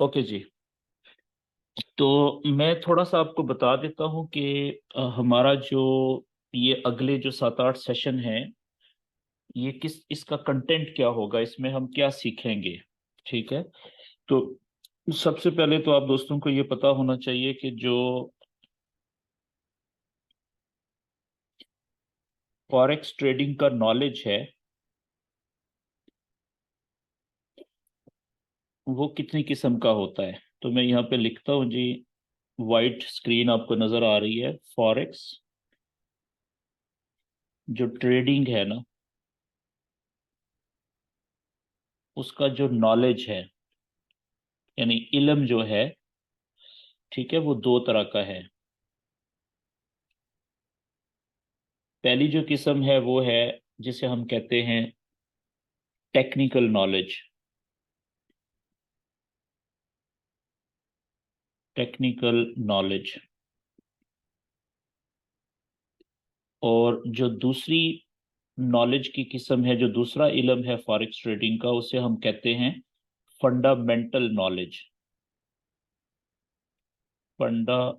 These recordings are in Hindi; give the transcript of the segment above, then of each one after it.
ओके जी। तो मैं थोड़ा सा आपको बता देता हूँ कि हमारा जो ये अगले जो 7-8 सेशन हैं, ये किस इसका कंटेंट क्या होगा, इसमें हम क्या सीखेंगे। ठीक है। तो सबसे पहले तो आप दोस्तों को ये पता होना चाहिए कि जो फॉरेक्स ट्रेडिंग का नॉलेज है वो कितनी किस्म का होता है। तो मैं यहाँ पे लिखता हूँ जी। वाइट स्क्रीन आपको नजर आ रही है। फॉरेक्स जो ट्रेडिंग है ना, उसका जो नॉलेज है, यानी इल्म जो है, ठीक है, वो दो तरह का है। पहली जो किस्म है वो है जिसे हम कहते हैं टेक्निकल नॉलेज। Technical knowledge. और जो दूसरी नॉलेज की किस्म है, जो दूसरा इल्म है फॉरेक्स ट्रेडिंग का, उसे हम कहते हैं फंडामेंटल नॉलेज। Fundamental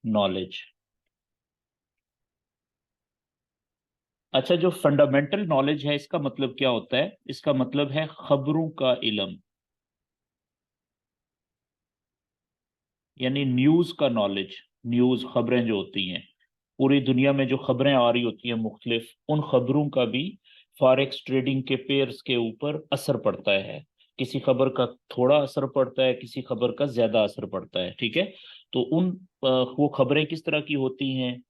knowledge. अच्छा, जो फंडामेंटल नॉलेज है इसका मतलब क्या होता है? इसका मतलब है खबरों का इल्म, यानी न्यूज का नॉलेज। न्यूज खबरें जो होती हैं, पूरी दुनिया में जो खबरें आ रही होती हैं मुख्तलिफ, उन खबरों का भी फॉरेक्स ट्रेडिंग के पेयर्स के ऊपर असर पड़ता है। किसी खबर का थोड़ा असर पड़ता है, किसी खबर का ज्यादा असर पड़ता है। ठीक है। तो वो खबरें किस तरह की होती हैं,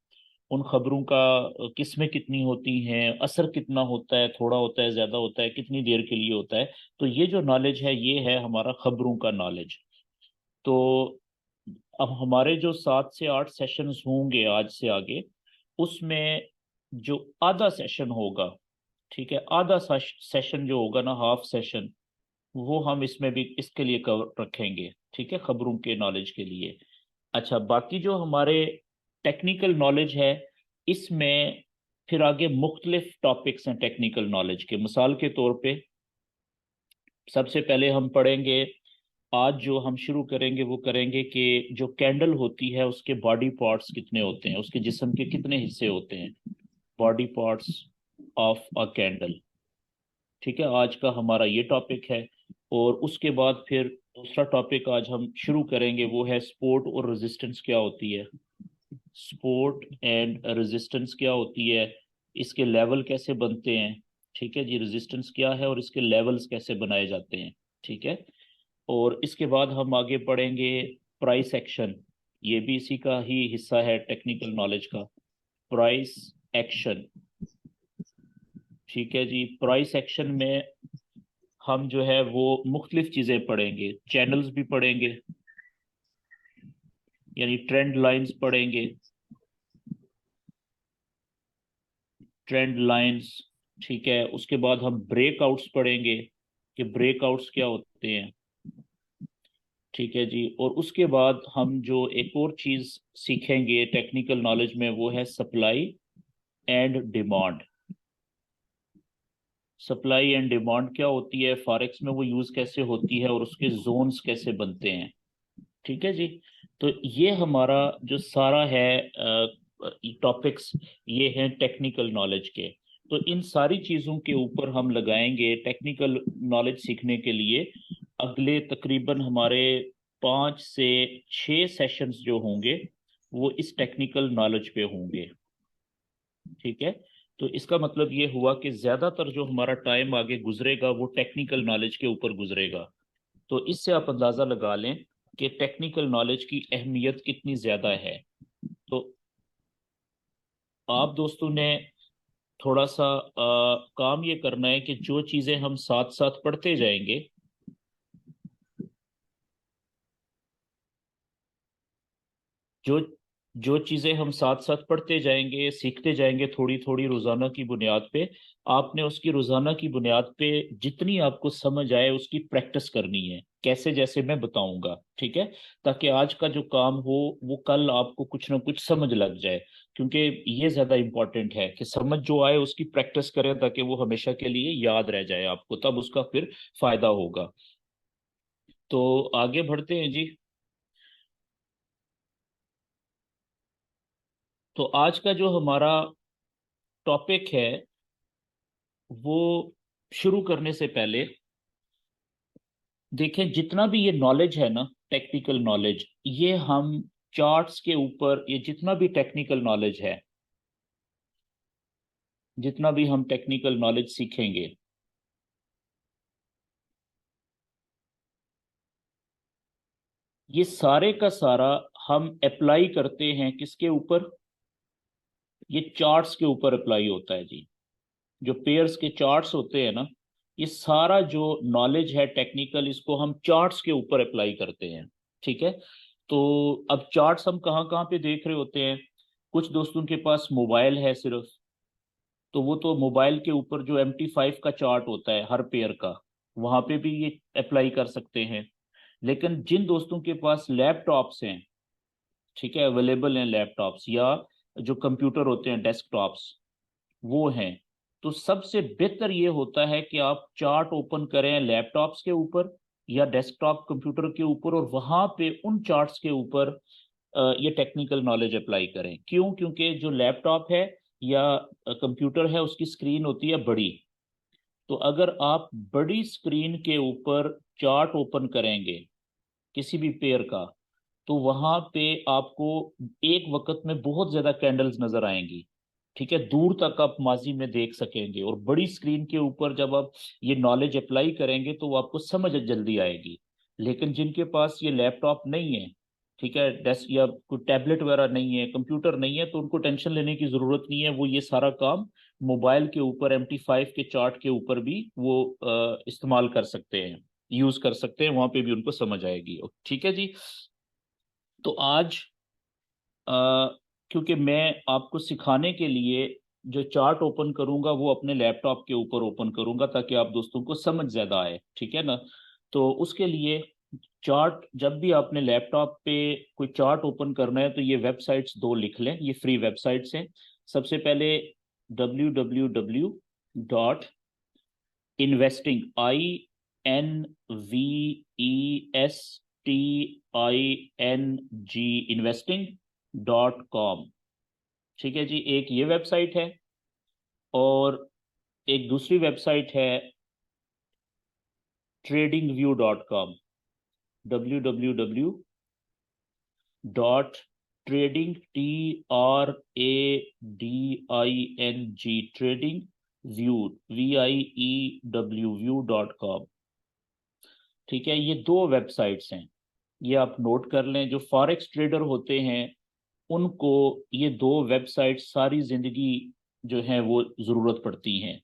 उन खबरों का किस्में कितनी होती हैं, असर कितना होता है, थोड़ा होता है, ज्यादा होता है, कितनी देर के लिए होता है। तो ये जो नॉलेज है ये है हमारा खबरों का नॉलेज। तो अब हमारे जो 7 से 8 सेशंस होंगे आज से आगे, उसमें जो आधा सेशन होगा, ठीक है, आधा सेशन जो होगा ना, हाफ सेशन, वो हम इसमें भी इसके लिए कवर रखेंगे। ठीक है, खबरों के नॉलेज के लिए। अच्छा, बाकी जो हमारे टेक्निकल नॉलेज है, इसमें फिर आगे मुख्तलिफ टॉपिक्स हैं टेक्निकल नॉलेज के। मिसाल के तौर पे सबसे पहले हम पढ़ेंगे, आज जो हम शुरू करेंगे वो करेंगे कि जो कैंडल होती है उसके बॉडी पार्ट्स कितने होते हैं, उसके जिस्म के कितने हिस्से होते हैं। Body parts of a candle. ठीक है, आज का हमारा ये टॉपिक है। और उसके बाद फिर दूसरा टॉपिक आज हम शुरू करेंगे, वो है सपोर्ट और रेजिस्टेंस क्या होती है। सपोर्ट एंड रेजिस्टेंस क्या होती है, इसके लेवल कैसे बनते हैं। ठीक है जी, रेजिस्टेंस क्या है और इसके लेवल्स कैसे बनाए जाते हैं। ठीक है। और इसके बाद हम आगे पढ़ेंगे प्राइस एक्शन। ये भी इसी का ही हिस्सा है टेक्निकल नॉलेज का। Price action. ठीक है जी, प्राइस एक्शन में हम जो है वो मुख्तलिफ चीजें पढ़ेंगे, चैनल्स भी पढ़ेंगे, यानी ट्रेंड लाइंस पढ़ेंगे। Trend lines. ठीक है, उसके बाद हम ब्रेकआउट्स पढ़ेंगे कि ब्रेकआउट्स क्या होते हैं। ठीक है जी। और उसके बाद हम जो एक और चीज सीखेंगे टेक्निकल नॉलेज में, वो है supply and demand. Supply and demand क्या होती है फॉरेक्स में, वो यूज कैसे होती है और उसके जोन्स कैसे बनते हैं। ठीक है जी। तो ये हमारा जो सारा है टॉपिक्स, ये हैं टेक्निकल नॉलेज के। तो इन सारी चीजों के ऊपर हम लगाएंगे टेक्निकल नॉलेज सीखने के लिए। अगले तकरीबन हमारे 5 से 6 सेशंस जो होंगे वो इस टेक्निकल नॉलेज पे होंगे। ठीक है। तो इसका मतलब ये हुआ कि ज्यादातर जो हमारा टाइम आगे गुजरेगा वो टेक्निकल नॉलेज के ऊपर गुजरेगा। तो इससे आप अंदाजा लगा लें कि टेक्निकल नॉलेज की अहमियत कितनी ज्यादा है। तो आप दोस्तों ने थोड़ा सा काम ये करना है कि जो चीजें हम साथ साथ पढ़ते जाएंगे, जो जो चीजें हम साथ साथ पढ़ते जाएंगे, सीखते जाएंगे थोड़ी थोड़ी रोजाना की बुनियाद पे, आपने उसकी रोजाना की बुनियाद पे जितनी आपको समझ आए उसकी प्रैक्टिस करनी है, कैसे, जैसे मैं बताऊंगा। ठीक है। ताकि आज का जो काम हो वो कल आपको कुछ ना कुछ समझ लग जाए। क्योंकि ये ज्यादा इंपॉर्टेंट है कि समझ जो आए उसकी प्रैक्टिस करें ताकि वो हमेशा के लिए याद रह जाए आपको, तब उसका फिर फायदा होगा। तो आगे बढ़ते हैं जी। तो आज का जो हमारा टॉपिक है वो शुरू करने से पहले देखें, जितना भी ये नॉलेज है ना, टेक्निकल नॉलेज, ये हम चार्ट्स के ऊपर, ये जितना भी टेक्निकल नॉलेज है, जितना भी हम टेक्निकल नॉलेज सीखेंगे, ये सारे का सारा हम अप्लाई करते हैं किसके ऊपर? ये चार्ट्स के ऊपर अप्लाई होता है जी। जो पेयर्स के चार्ट्स होते हैं ना, ये सारा जो नॉलेज है टेक्निकल, इसको हम चार्ट्स के ऊपर अप्लाई करते हैं। ठीक है। तो अब चार्ट्स हम कहाँ कहाँ पे देख रहे होते हैं? कुछ दोस्तों के पास मोबाइल है सिर्फ, तो वो तो मोबाइल के ऊपर जो MT5 का चार्ट होता है हर पेयर का, वहां पे भी ये अप्लाई कर सकते हैं। लेकिन जिन दोस्तों के पास लैपटॉप्स हैं, ठीक है, अवेलेबल हैं लैपटॉप्स या जो कंप्यूटर होते हैं डेस्कटॉप्स, वो हैं, तो सबसे बेहतर ये होता है कि आप चार्ट ओपन करें लैपटॉप्स के ऊपर या डेस्कटॉप कंप्यूटर के ऊपर, और वहां पे उन चार्ट्स के ऊपर ये टेक्निकल नॉलेज अप्लाई करें। क्यों? क्योंकि जो लैपटॉप है या कंप्यूटर है, उसकी स्क्रीन होती है बड़ी। तो अगर आप बड़ी स्क्रीन के ऊपर चार्ट ओपन करेंगे किसी भी पेयर का, तो वहां पे आपको एक वक्त में बहुत ज्यादा कैंडल्स नजर आएंगी। ठीक है, दूर तक आप माजी में देख सकेंगे, और बड़ी स्क्रीन के ऊपर जब आप ये नॉलेज अप्लाई करेंगे तो वो आपको समझ जल्दी आएगी। लेकिन जिनके पास ये लैपटॉप नहीं है, ठीक है, डेस्क या कोई टैबलेट वगैरह नहीं है, कंप्यूटर नहीं है, तो उनको टेंशन लेने की जरूरत नहीं है। वो ये सारा काम मोबाइल के ऊपर MT5 के चार्ट के ऊपर भी वो इस्तेमाल कर सकते हैं, यूज कर सकते हैं, वहां पे भी उनको समझ आएगी। ठीक है जी। तो आज अ, क्योंकि मैं आपको सिखाने के लिए जो चार्ट ओपन करूंगा वो अपने लैपटॉप के ऊपर ओपन करूंगा ताकि आप दोस्तों को समझ ज्यादा आए, ठीक है ना। तो उसके लिए चार्ट, जब भी आपने लैपटॉप पे कोई चार्ट ओपन करना है तो ये वेबसाइट्स दो लिख लें, ये फ्री वेबसाइट्स हैं। सबसे पहले www.investing, investing.com। ठीक है जी, एक ये वेबसाइट है, और एक दूसरी वेबसाइट है tradingview.com। www.trading, trading, view, view.com। ठीक है, ये दो वेबसाइट्स हैं, ये आप नोट कर लें। जो फॉरेक्स ट्रेडर होते हैं उनको ये दो वेबसाइट सारी जिंदगी जो है वो जरूरत पड़ती हैं।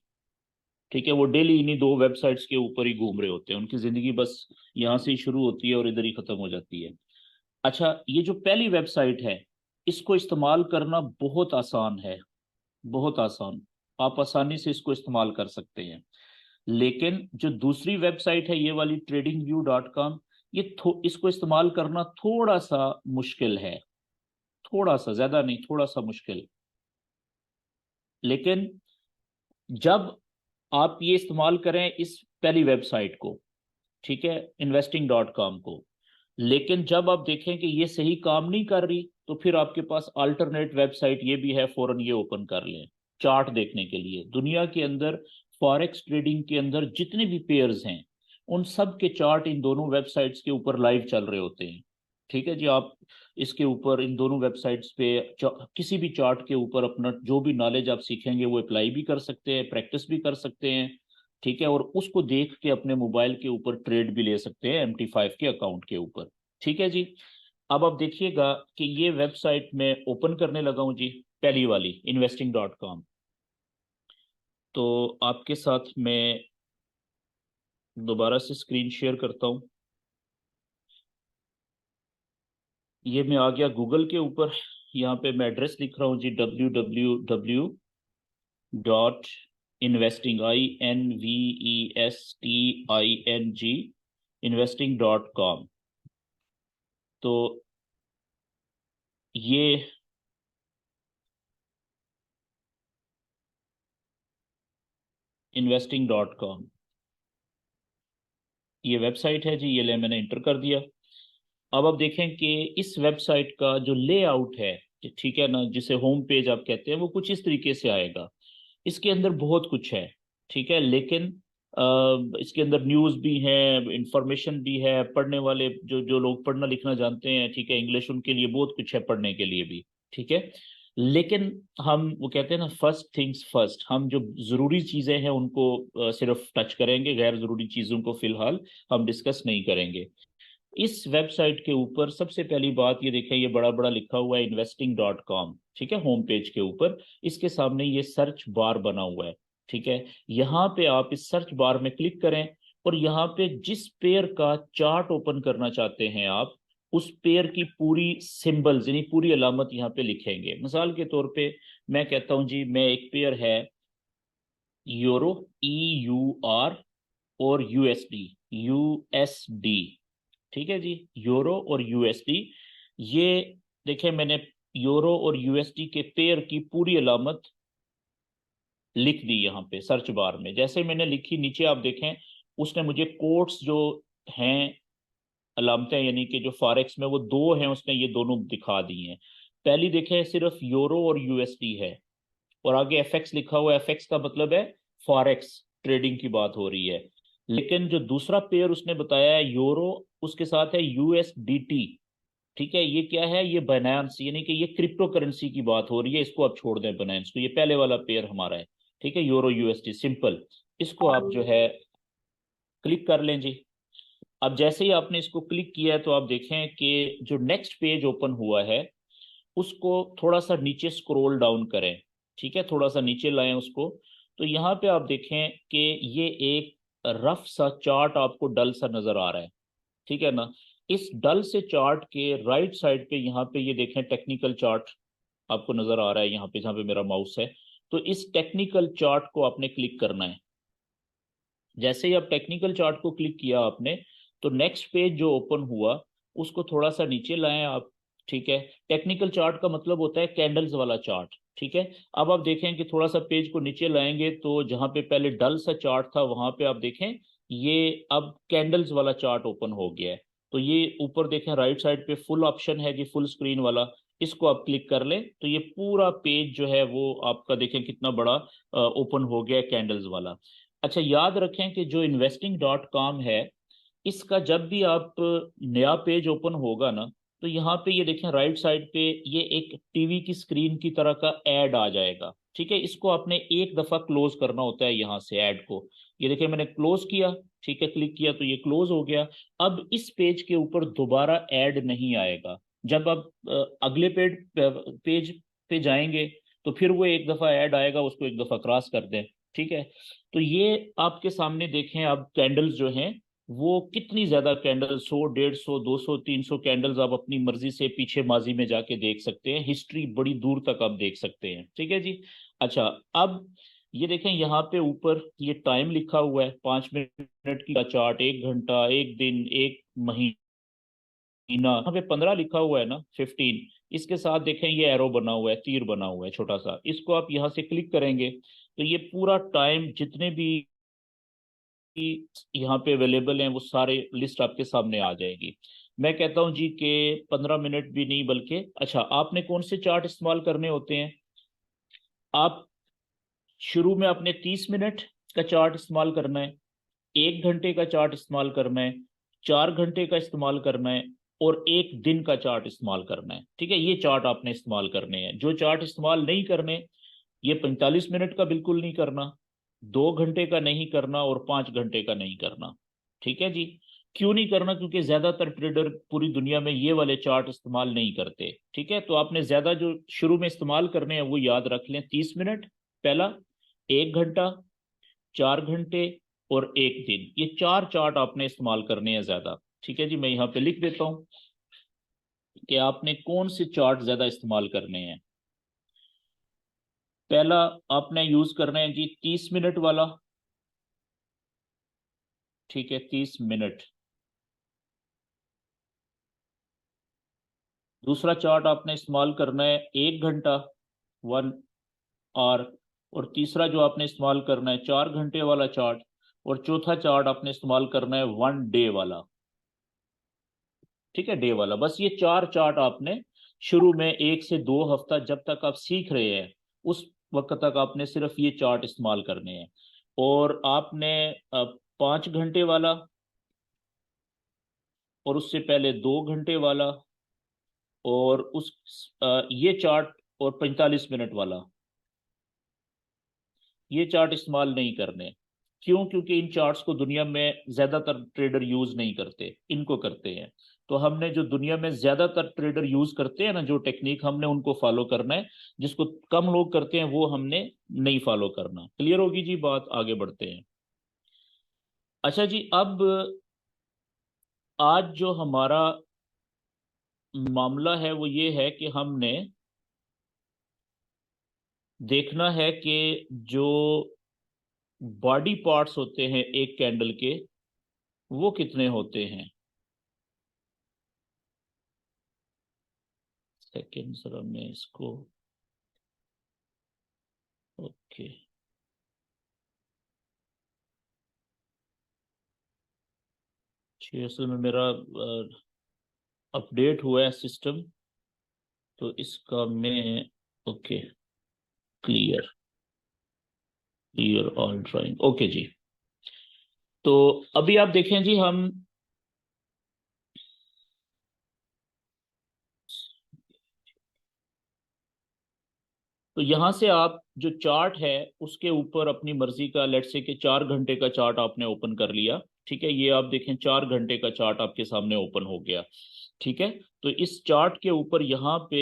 ठीक है, वो डेली इन्हीं दो वेबसाइट्स के ऊपर ही घूम रहे होते हैं, उनकी जिंदगी बस यहाँ से ही शुरू होती है और इधर ही खत्म हो जाती है। अच्छा, ये जो पहली वेबसाइट है, इसको इस्तेमाल करना बहुत आसान है, बहुत आसान। आप आसानी से इसको इस्तेमाल कर सकते हैं। लेकिन जो दूसरी वेबसाइट है, ये वाली tradingview.com, इसको इस्तेमाल करना थोड़ा सा मुश्किल है, थोड़ा सा, ज्यादा नहीं, थोड़ा सा मुश्किल। लेकिन जब आप ये इस्तेमाल करें इस पहली वेबसाइट को, ठीक है, investing.com को, लेकिन जब आप देखें कि ये सही काम नहीं कर रही, तो फिर आपके पास अल्टरनेट वेबसाइट ये भी है, फौरन ये ओपन कर लें चार्ट देखने के लिए। दुनिया के अंदर फॉरेक्स ट्रेडिंग के अंदर जितने भी पेयर्स हैं, उन सब के चार्ट इन दोनों वेबसाइट्स के ऊपर लाइव चल रहे होते हैं। ठीक है जी, आप इसके ऊपर इन दोनों वेबसाइट्स पे किसी भी चार्ट के ऊपर अपना जो भी नॉलेज आप सीखेंगे वो अप्लाई भी कर सकते हैं, प्रैक्टिस भी कर सकते हैं। ठीक है, और उसको देख के अपने मोबाइल के ऊपर ट्रेड भी ले सकते हैं MT5 के अकाउंट के ऊपर। ठीक है जी। अब आप देखिएगा कि ये वेबसाइट मैं ओपन करने लगा हूं जी, पहली वाली investing.com। तो आपके साथ मैं दोबारा से स्क्रीन शेयर करता हूं। ये मैं आ गया गूगल के ऊपर, यहाँ पे मैं एड्रेस लिख रहा हूँ जी, www.investing, investing.com। तो ये investing.com, ये वेबसाइट है जी। ये ले मैंने इंटर कर दिया। अब आप देखें कि इस वेबसाइट का जो लेआउट है, ठीक है ना, जिसे होम पेज आप कहते हैं, वो कुछ इस तरीके से आएगा। इसके अंदर बहुत कुछ है, ठीक है, लेकिन इसके अंदर न्यूज़ भी है, इंफॉर्मेशन भी है, पढ़ने वाले जो जो लोग पढ़ना लिखना जानते हैं, ठीक है, इंग्लिश, उनके लिए बहुत कुछ है पढ़ने के लिए भी, ठीक है। लेकिन हम वो कहते हैं ना, फर्स्ट थिंग्स फर्स्ट, हम जो ज़रूरी चीज़ें हैं उनको सिर्फ टच करेंगे, गैर ज़रूरी चीज़ों को फिलहाल हम डिस्कस नहीं करेंगे। इस वेबसाइट के ऊपर सबसे पहली बात ये देखें, ये बड़ा बड़ा लिखा हुआ है investing.com, ठीक है, होम पेज के ऊपर। इसके सामने ये सर्च बार बना हुआ है, ठीक है। यहाँ पे आप इस सर्च बार में क्लिक करें और यहाँ पे जिस पेयर का चार्ट ओपन करना चाहते हैं आप, उस पेयर की पूरी सिंबल्स यानी पूरी अलामत यहाँ पे लिखेंगे। मिसाल के तौर पे मैं कहता हूँ जी, मैं एक पेयर है यूरो, EUR, और USD, ठीक है जी, यूरो और यूएसडी। ये देखें, मैंने यूरो और यूएसडी के पेयर की पूरी अलामत लिख दी यहाँ पे सर्च बार में। जैसे मैंने लिखी, नीचे आप देखें उसने मुझे कोट्स जो हैं, अलामतें, यानी कि जो फॉरेक्स में वो दो हैं, उसने ये दोनों दिखा दी हैं। पहली देखें सिर्फ यूरो और यूएसडी है, और आगे एफएक्स लिखा हुआ है। एफएक्स का मतलब है फॉरेक्स ट्रेडिंग की बात हो रही है। लेकिन जो दूसरा पेयर उसने बताया है यूरो, उसके साथ है USDT, ठीक है। ये क्या है? ये बाइनेंस, यानी कि ये क्रिप्टो करेंसी की बात हो रही है। इसको आप छोड़ दें बाइनेंस को, ये पहले वाला पेयर हमारा है, ठीक है, यूरो USD सिंपल। इसको आप जो है क्लिक कर लें जी। अब जैसे ही आपने इसको क्लिक किया है तो आप देखें कि जो नेक्स्ट पेज ओपन हुआ है उसको थोड़ा सा नीचे स्क्रॉल डाउन करें, ठीक है, थोड़ा सा नीचे लाएं उसको। तो यहाँ पे आप देखें कि ये एक रफ सा चार्ट आपको डल सा नजर आ रहा है, ठीक है ना। इस डल से चार्ट के राइट साइड पे यहाँ पे ये देखें टेक्निकल चार्ट आपको नजर आ रहा है, यहाँ पे जहाँ पे मेरा माउस है। तो इस टेक्निकल चार्ट को आपने क्लिक करना है। जैसे ही आप टेक्निकल चार्ट को क्लिक किया आपने, तो नेक्स्ट पेज जो ओपन हुआ उसको थोड़ा सा नीचे लाएं आप, ठीक है। टेक्निकल चार्ट का मतलब होता है कैंडल्स वाला चार्ट, ठीक है। अब आप देखें कि थोड़ा सा पेज को नीचे लाएंगे तो जहां पे पहले डल सा चार्ट था वहां पे आप देखें ये अब कैंडल्स वाला चार्ट ओपन हो गया है। तो ये ऊपर देखें राइट साइड पे फुल ऑप्शन है जी, फुल स्क्रीन वाला। इसको आप क्लिक कर लें तो ये पूरा पेज जो है वो आपका देखें कितना बड़ा ओपन हो गया है कैंडल्स वाला। अच्छा, याद रखें कि जो investing.com है, इसका जब भी आप नया पेज ओपन होगा ना, तो यहाँ पे ये देखें राइट साइड पे ये एक टीवी की स्क्रीन की तरह का ऐड आ जाएगा, ठीक है। इसको आपने एक दफा क्लोज करना होता है यहाँ से ऐड को। ये देखिए मैंने क्लोज किया, ठीक है, क्लिक किया तो ये क्लोज हो गया। अब इस पेज के ऊपर दोबारा ऐड नहीं आएगा। जब आप अगले पेज पे जाएंगे तो फिर वो एक दफा ऐड आएगा, उसको एक दफा क्रॉस कर दें, ठीक है। तो ये आपके सामने देखें, अब कैंडल्स जो हैं वो कितनी ज्यादा कैंडल, 100, 150, 200, 300 कैंडल्स आप अपनी मर्जी से पीछे माजी में जाके देख सकते हैं। हिस्ट्री बड़ी दूर तक आप देख सकते हैं, ठीक है जी। अच्छा, अब ये देखें यहाँ पे ऊपर ये टाइम लिखा हुआ है, 5 मिनट की का चार्ट, 1 घंटा, एक दिन, एक महीना, यहाँ पे 15 लिखा हुआ है ना, 15। इसके साथ देखें ये एरो बना हुआ है, तीर बना हुआ है छोटा सा, इसको आप यहाँ से क्लिक करेंगे तो ये पूरा टाइम जितने भी यहाँ पे अवेलेबल हैं वो सारे लिस्ट आपके सामने आ जाएगी। मैं कहता हूँ जी कि 15 मिनट भी नहीं, बल्कि अच्छा, आपने कौन से चार्ट इस्तेमाल करने होते हैं? आप शुरू में अपने 30 मिनट का चार्ट इस्तेमाल करना है, 1 घंटे का चार्ट इस्तेमाल करना है, 4 घंटे का इस्तेमाल करना है, और एक दिन का चार्ट इस्तेमाल करना है, ठीक है। ये चार्ट आपने इस्तेमाल करने हैं। जो चार्ट इस्तेमाल नहीं करने, ये 45 मिनट का बिल्कुल नहीं करना, 2 घंटे का नहीं करना, और 5 घंटे का नहीं करना, ठीक है जी। क्यों नहीं करना? क्योंकि ज्यादातर ट्रेडर पूरी दुनिया में ये वाले चार्ट इस्तेमाल नहीं करते, ठीक है। तो आपने ज्यादा जो शुरू में इस्तेमाल करने हैं वो याद रख लें, 30 मिनट पहला, 1 घंटा, 4 घंटे, और एक दिन। ये चार चार्ट आपने इस्तेमाल करने हैं ज्यादा, ठीक है जी। मैं यहाँ पे लिख देता हूँ कि आपने कौन से चार्ट ज्यादा इस्तेमाल करने हैं। पहला आपने यूज करना है जी 30 मिनट वाला, ठीक है, 30 मिनट। दूसरा चार्ट आपने इस्तेमाल करना है 1 घंटा, 1 आवर। और तीसरा जो आपने इस्तेमाल करना है 4 घंटे वाला चार्ट, और चौथा चार्ट आपने इस्तेमाल करना है 1 डे वाला। ठीक है, डे वाला। बस ये 4 चार्ट आपने शुरू में 1 से 2 हफ्ता जब तक आप सीख रहे हैं उस वक्त तक आपने सिर्फ ये चार्ट इस्तेमाल करने हैं। और आपने 5 घंटे वाला, और उससे पहले 2 घंटे वाला, और ये चार्ट और 45 मिनट वाला, ये चार्ट इस्तेमाल नहीं करने। क्यों? क्योंकि इन चार्ट्स को दुनिया में ज्यादातर ट्रेडर यूज नहीं करते, इनको करते हैं। तो हमने जो दुनिया में ज्यादातर ट्रेडर यूज करते हैं ना, जो टेक्निक, हमने उनको फॉलो करना है। जिसको कम लोग करते हैं वो हमने नहीं फॉलो करना। क्लियर होगी जी बात? आगे बढ़ते हैं। अच्छा जी, अब आज जो हमारा मामला है वो ये है कि हमने देखना है कि जो बॉडी पार्ट्स होते हैं एक कैंडल के, वो कितने होते हैं। सेकेंड जरा मैं इसको, ओके। असल में मेरा अपडेट हुआ है सिस्टम, तो इसका मैं, okay, clear, clear all drawing, okay जी। तो अभी आप देखें जी, हम तो यहां से आप जो चार्ट है उसके ऊपर अपनी मर्जी का, लेट से कि 4 घंटे का चार्ट आपने ओपन कर लिया। ठीक है, ये आप देखें 4 घंटे का चार्ट आपके सामने ओपन हो गया। ठीक है, तो इस चार्ट के ऊपर यहाँ पे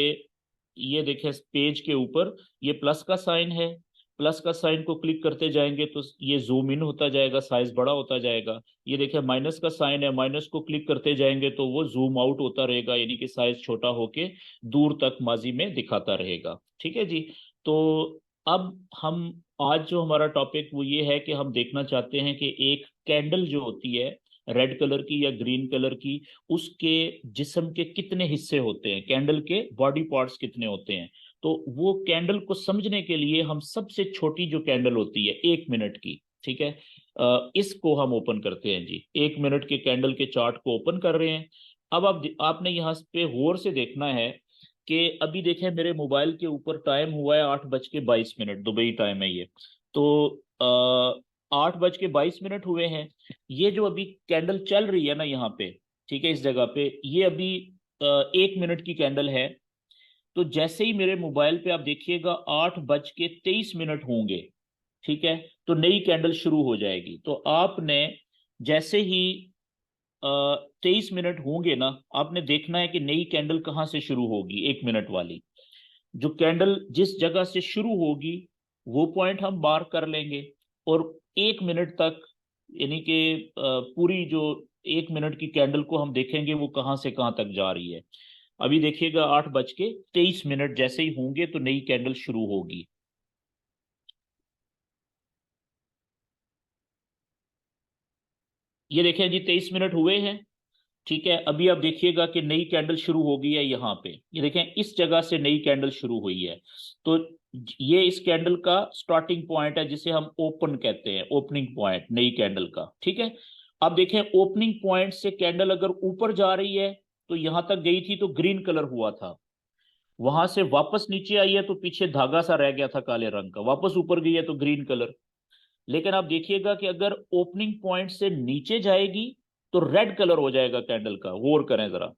ये देखें, पेज के ऊपर ये प्लस का साइन है। प्लस का साइन को क्लिक करते जाएंगे तो ये जूम इन होता जाएगा, साइज बड़ा होता जाएगा। ये देखें माइनस का साइन है, माइनस को क्लिक करते जाएंगे तो वो जूम आउट होता रहेगा, यानी कि साइज छोटा होके दूर तक माजी में दिखाता रहेगा। ठीक है जी। तो अब हम, आज जो हमारा टॉपिक वो ये है कि हम देखना चाहते हैं कि एक कैंडल जो होती है रेड कलर की या ग्रीन कलर की, उसके जिस्म के कितने हिस्से होते हैं, कैंडल के बॉडी पार्ट्स कितने होते हैं। तो वो कैंडल को समझने के लिए हम सबसे छोटी जो कैंडल होती है 1 मिनट की, ठीक है, इसको हम ओपन करते हैं जी। 1 मिनट के कैंडल के चार्ट को ओपन कर रहे हैं। अब आपने यहाँ पे गौर से देखना है कि अभी देखें मेरे मोबाइल के ऊपर टाइम हुआ है 8:22, दुबई टाइम है ये। तो 8:22 हुए हैं। ये जो अभी कैंडल चल रही है ना यहाँ पे, ठीक है, इस जगह पे, ये अभी 1 मिनट की कैंडल है। तो जैसे ही मेरे मोबाइल पे आप देखिएगा 8:23 होंगे, ठीक है, तो नई कैंडल शुरू हो जाएगी। तो आपने जैसे ही 23 मिनट होंगे ना, आपने देखना है कि नई कैंडल कहाँ से शुरू होगी। 1 मिनट वाली जो कैंडल जिस जगह से शुरू होगी वो पॉइंट हम मार्क कर लेंगे, और 1 मिनट तक, यानी कि पूरी जो 1 मिनट की कैंडल को हम देखेंगे वो कहाँ से कहाँ तक जा रही है। अभी देखिएगा 8:23 जैसे ही होंगे तो नई कैंडल शुरू होगी। ये देखें जी 23 मिनट हुए हैं। ठीक है, अभी आप देखिएगा कि नई कैंडल शुरू हो गई है यहाँ पे। ये देखें इस जगह से नई कैंडल शुरू हुई है। तो ये इस कैंडल का स्टार्टिंग पॉइंट है जिसे हम ओपन कहते हैं, ओपनिंग पॉइंट नई कैंडल का। ठीक है, अब देखें ओपनिंग पॉइंट से कैंडल अगर ऊपर जा रही है तो यहां तक गई थी तो ग्रीन कलर हुआ था, वहां से वापस नीचे आई है तो पीछे धागा सा रह गया था काले रंग का, वापस ऊपर गई है तो ग्रीन कलर। लेकिन आप देखिएगा कि अगर ओपनिंग पॉइंट से नीचे जाएगी तो रेड कलर हो जाएगा कैंडल का। गौर करें जरा।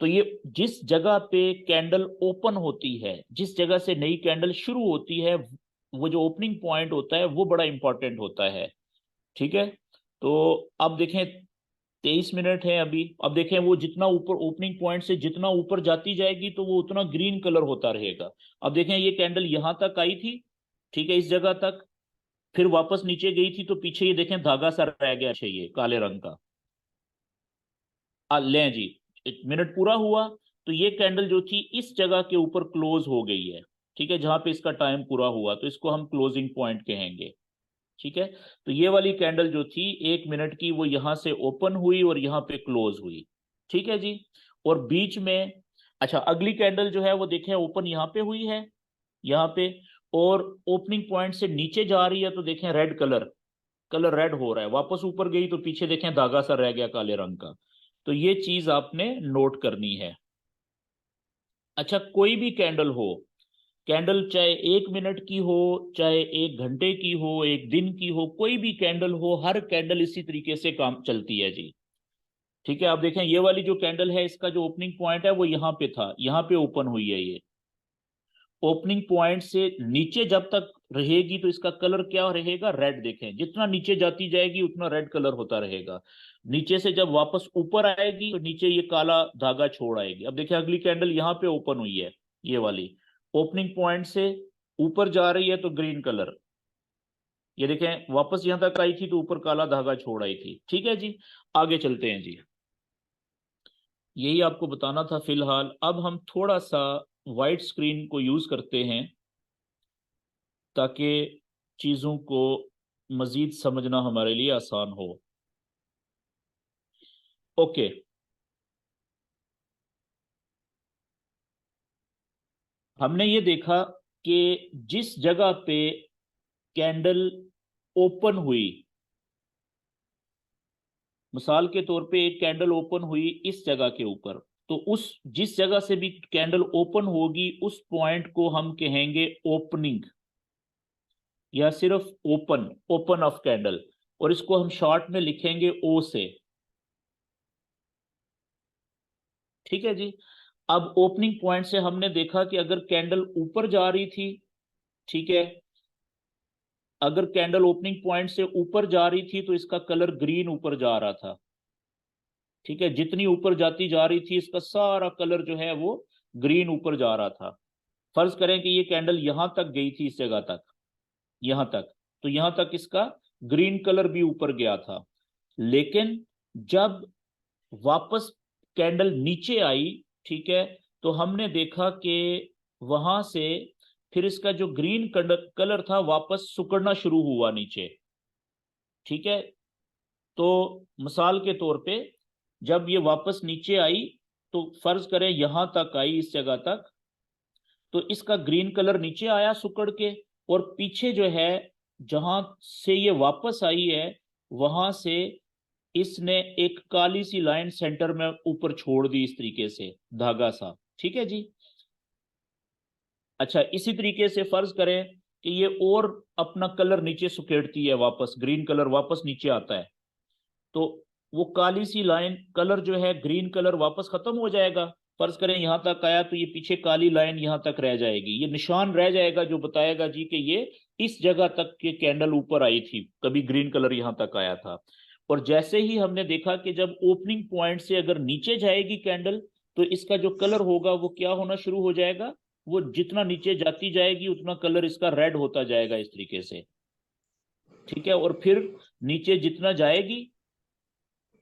तो ये जिस जगह पे कैंडल ओपन होती है, जिस जगह से नई कैंडल शुरू होती है, वो जो ओपनिंग पॉइंट होता है वो बड़ा इंपॉर्टेंट होता है। ठीक है, तो अब देखें 23 मिनट है अभी। अब देखें वो जितना ऊपर, ओपनिंग पॉइंट से जितना ऊपर जाती जाएगी तो वो उतना ग्रीन कलर होता रहेगा। अब देखें ये कैंडल यहां तक आई थी, ठीक है, इस जगह तक, फिर वापस नीचे गई थी तो पीछे ये देखें धागा सा रह गया चाहिए काले रंग का। लें जी, 1 मिनट पूरा हुआ तो ये कैंडल जो थी इस जगह के ऊपर क्लोज हो गई है। ठीक है, जहां पे इसका टाइम पूरा हुआ तो इसको हम क्लोजिंग पॉइंट कहेंगे। ठीक है, तो ये वाली कैंडल जो थी 1 मिनट की वो यहां से ओपन हुई और यहाँ पे क्लोज हुई। ठीक है जी, और बीच में, अच्छा, अगली कैंडल जो है वो देखें ओपन यहाँ पे हुई है, यहाँ पे, और ओपनिंग पॉइंट से नीचे जा रही है तो देखें रेड कलर रेड हो रहा है, वापस ऊपर गई तो पीछे देखें धागा सा रह गया काले रंग का। तो ये चीज आपने नोट करनी है। अच्छा, कोई भी कैंडल हो, कैंडल चाहे 1 मिनट की हो, चाहे 1 घंटे की हो, 1 दिन की हो, कोई भी कैंडल हो, हर कैंडल इसी तरीके से काम चलती है जी। ठीक है, आप देखें ये वाली जो कैंडल है इसका जो ओपनिंग पॉइंट है वो यहाँ पे था, यहाँ पे ओपन हुई है ये। ओपनिंग पॉइंट से नीचे जब तक रहेगी तो इसका कलर क्या रहेगा, रेड। देखें जितना नीचे जाती जाएगी उतना रेड कलर होता रहेगा। नीचे से जब वापस ऊपर आएगी तो नीचे ये काला धागा छोड़ आएगी। अब देखें अगली कैंडल यहाँ पे ओपन हुई है, ये वाली ओपनिंग पॉइंट से ऊपर जा रही है तो ग्रीन कलर, ये देखें वापस यहां तक आई थी तो ऊपर काला धागा छोड़ आई थी। ठीक है जी, आगे चलते हैं जी। यही आपको बताना था फिलहाल। अब हम थोड़ा सा वाइट स्क्रीन को यूज करते हैं ताकि चीजों को मजीद समझना हमारे लिए आसान हो। ओके, हमने ये देखा कि जिस जगह पे कैंडल ओपन हुई, मिसाल के तौर पे एक कैंडल ओपन हुई इस जगह के ऊपर, तो उस जिस जगह से भी कैंडल ओपन होगी उस पॉइंट को हम कहेंगे ओपनिंग, या सिर्फ ओपन ऑफ कैंडल, और इसको हम शॉर्ट में लिखेंगे ओ से। ठीक है जी। अब ओपनिंग पॉइंट से हमने देखा कि अगर कैंडल ऊपर जा रही थी, ठीक है, अगर कैंडल ओपनिंग पॉइंट से ऊपर जा रही थी तो इसका कलर ग्रीन ऊपर जा रहा था। ठीक है, जितनी ऊपर जाती जा रही थी इसका सारा कलर जो है वो ग्रीन ऊपर जा रहा था। फर्ज करें कि ये कैंडल यहां तक गई थी, इस जगह तक, यहां तक, तो यहां तक इसका ग्रीन कलर भी ऊपर गया था। लेकिन जब वापस कैंडल नीचे आई, ठीक है, तो हमने देखा कि वहां से फिर इसका जो ग्रीन कलर कलर था वापस सिकुड़ना शुरू हुआ नीचे। ठीक है, तो मिसाल के तौर पे जब ये वापस नीचे आई तो फर्ज करें यहां तक आई, इस जगह तक, तो इसका ग्रीन कलर नीचे आया सिकुड़ के, और पीछे जो है जहां से ये वापस आई है वहां से इसने एक काली सी लाइन सेंटर में ऊपर छोड़ दी, इस तरीके से धागा सा। ठीक है जी। अच्छा, इसी तरीके से फर्ज करें कि ये और अपना कलर नीचे सुकेड़ती है, वापस ग्रीन कलर वापस नीचे आता है, तो वो काली सी लाइन कलर जो है ग्रीन कलर वापस खत्म हो जाएगा। फर्ज करें यहां तक आया तो ये पीछे काली लाइन यहां तक रह जाएगी, ये निशान रह जाएगा जो बताएगा जी कि ये इस जगह तक के कैंडल ऊपर आई थी, कभी ग्रीन कलर यहां तक आया था। और जैसे ही हमने देखा कि जब ओपनिंग पॉइंट से अगर नीचे जाएगी कैंडल तो इसका जो कलर होगा वो क्या होना शुरू हो जाएगा, वो जितना नीचे जाती जाएगी उतना कलर इसका रेड होता जाएगा, इस तरीके से। ठीक है, और फिर नीचे जितना जाएगी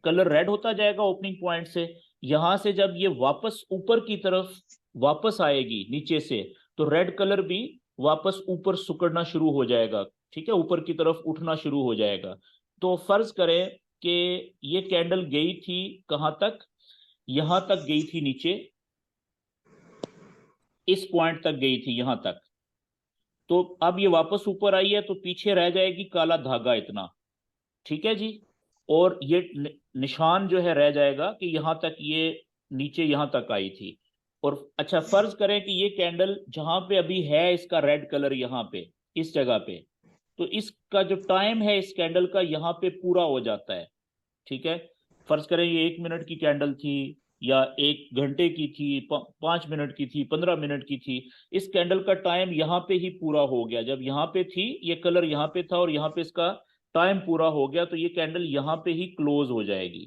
कलर रेड होता जाएगा ओपनिंग पॉइंट से। यहां से जब ये वापस ऊपर की तरफ वापस आएगी नीचे से तो रेड कलर भी वापस ऊपर सिकुड़ना शुरू हो जाएगा। ठीक है, ऊपर की तरफ उठना शुरू हो जाएगा। तो फर्ज करें कि ये कैंडल गई थी कहां तक, यहां तक गई थी नीचे, इस पॉइंट तक गई थी यहां तक। तो अब ये वापस ऊपर आई है तो पीछे रह जाएगी काला धागा इतना। ठीक है जी, और ये निशान जो है रह जाएगा कि यहां तक ये नीचे यहां तक आई थी। और अच्छा, फर्ज करें कि ये कैंडल जहां पे अभी है इसका रेड कलर यहां पे इस जगह पे, तो इसका जो टाइम है इस कैंडल का यहाँ पे पूरा हो जाता है। ठीक है, फर्ज करें ये 1 मिनट की कैंडल थी या 1 घंटे की थी, 5 मिनट की थी, 15 मिनट की थी, इस कैंडल का टाइम यहाँ पे ही पूरा हो गया। जब यहाँ पे थी ये कलर यहाँ पे था और यहाँ पे इसका टाइम पूरा हो गया तो ये कैंडल यहाँ पे ही क्लोज हो जाएगी।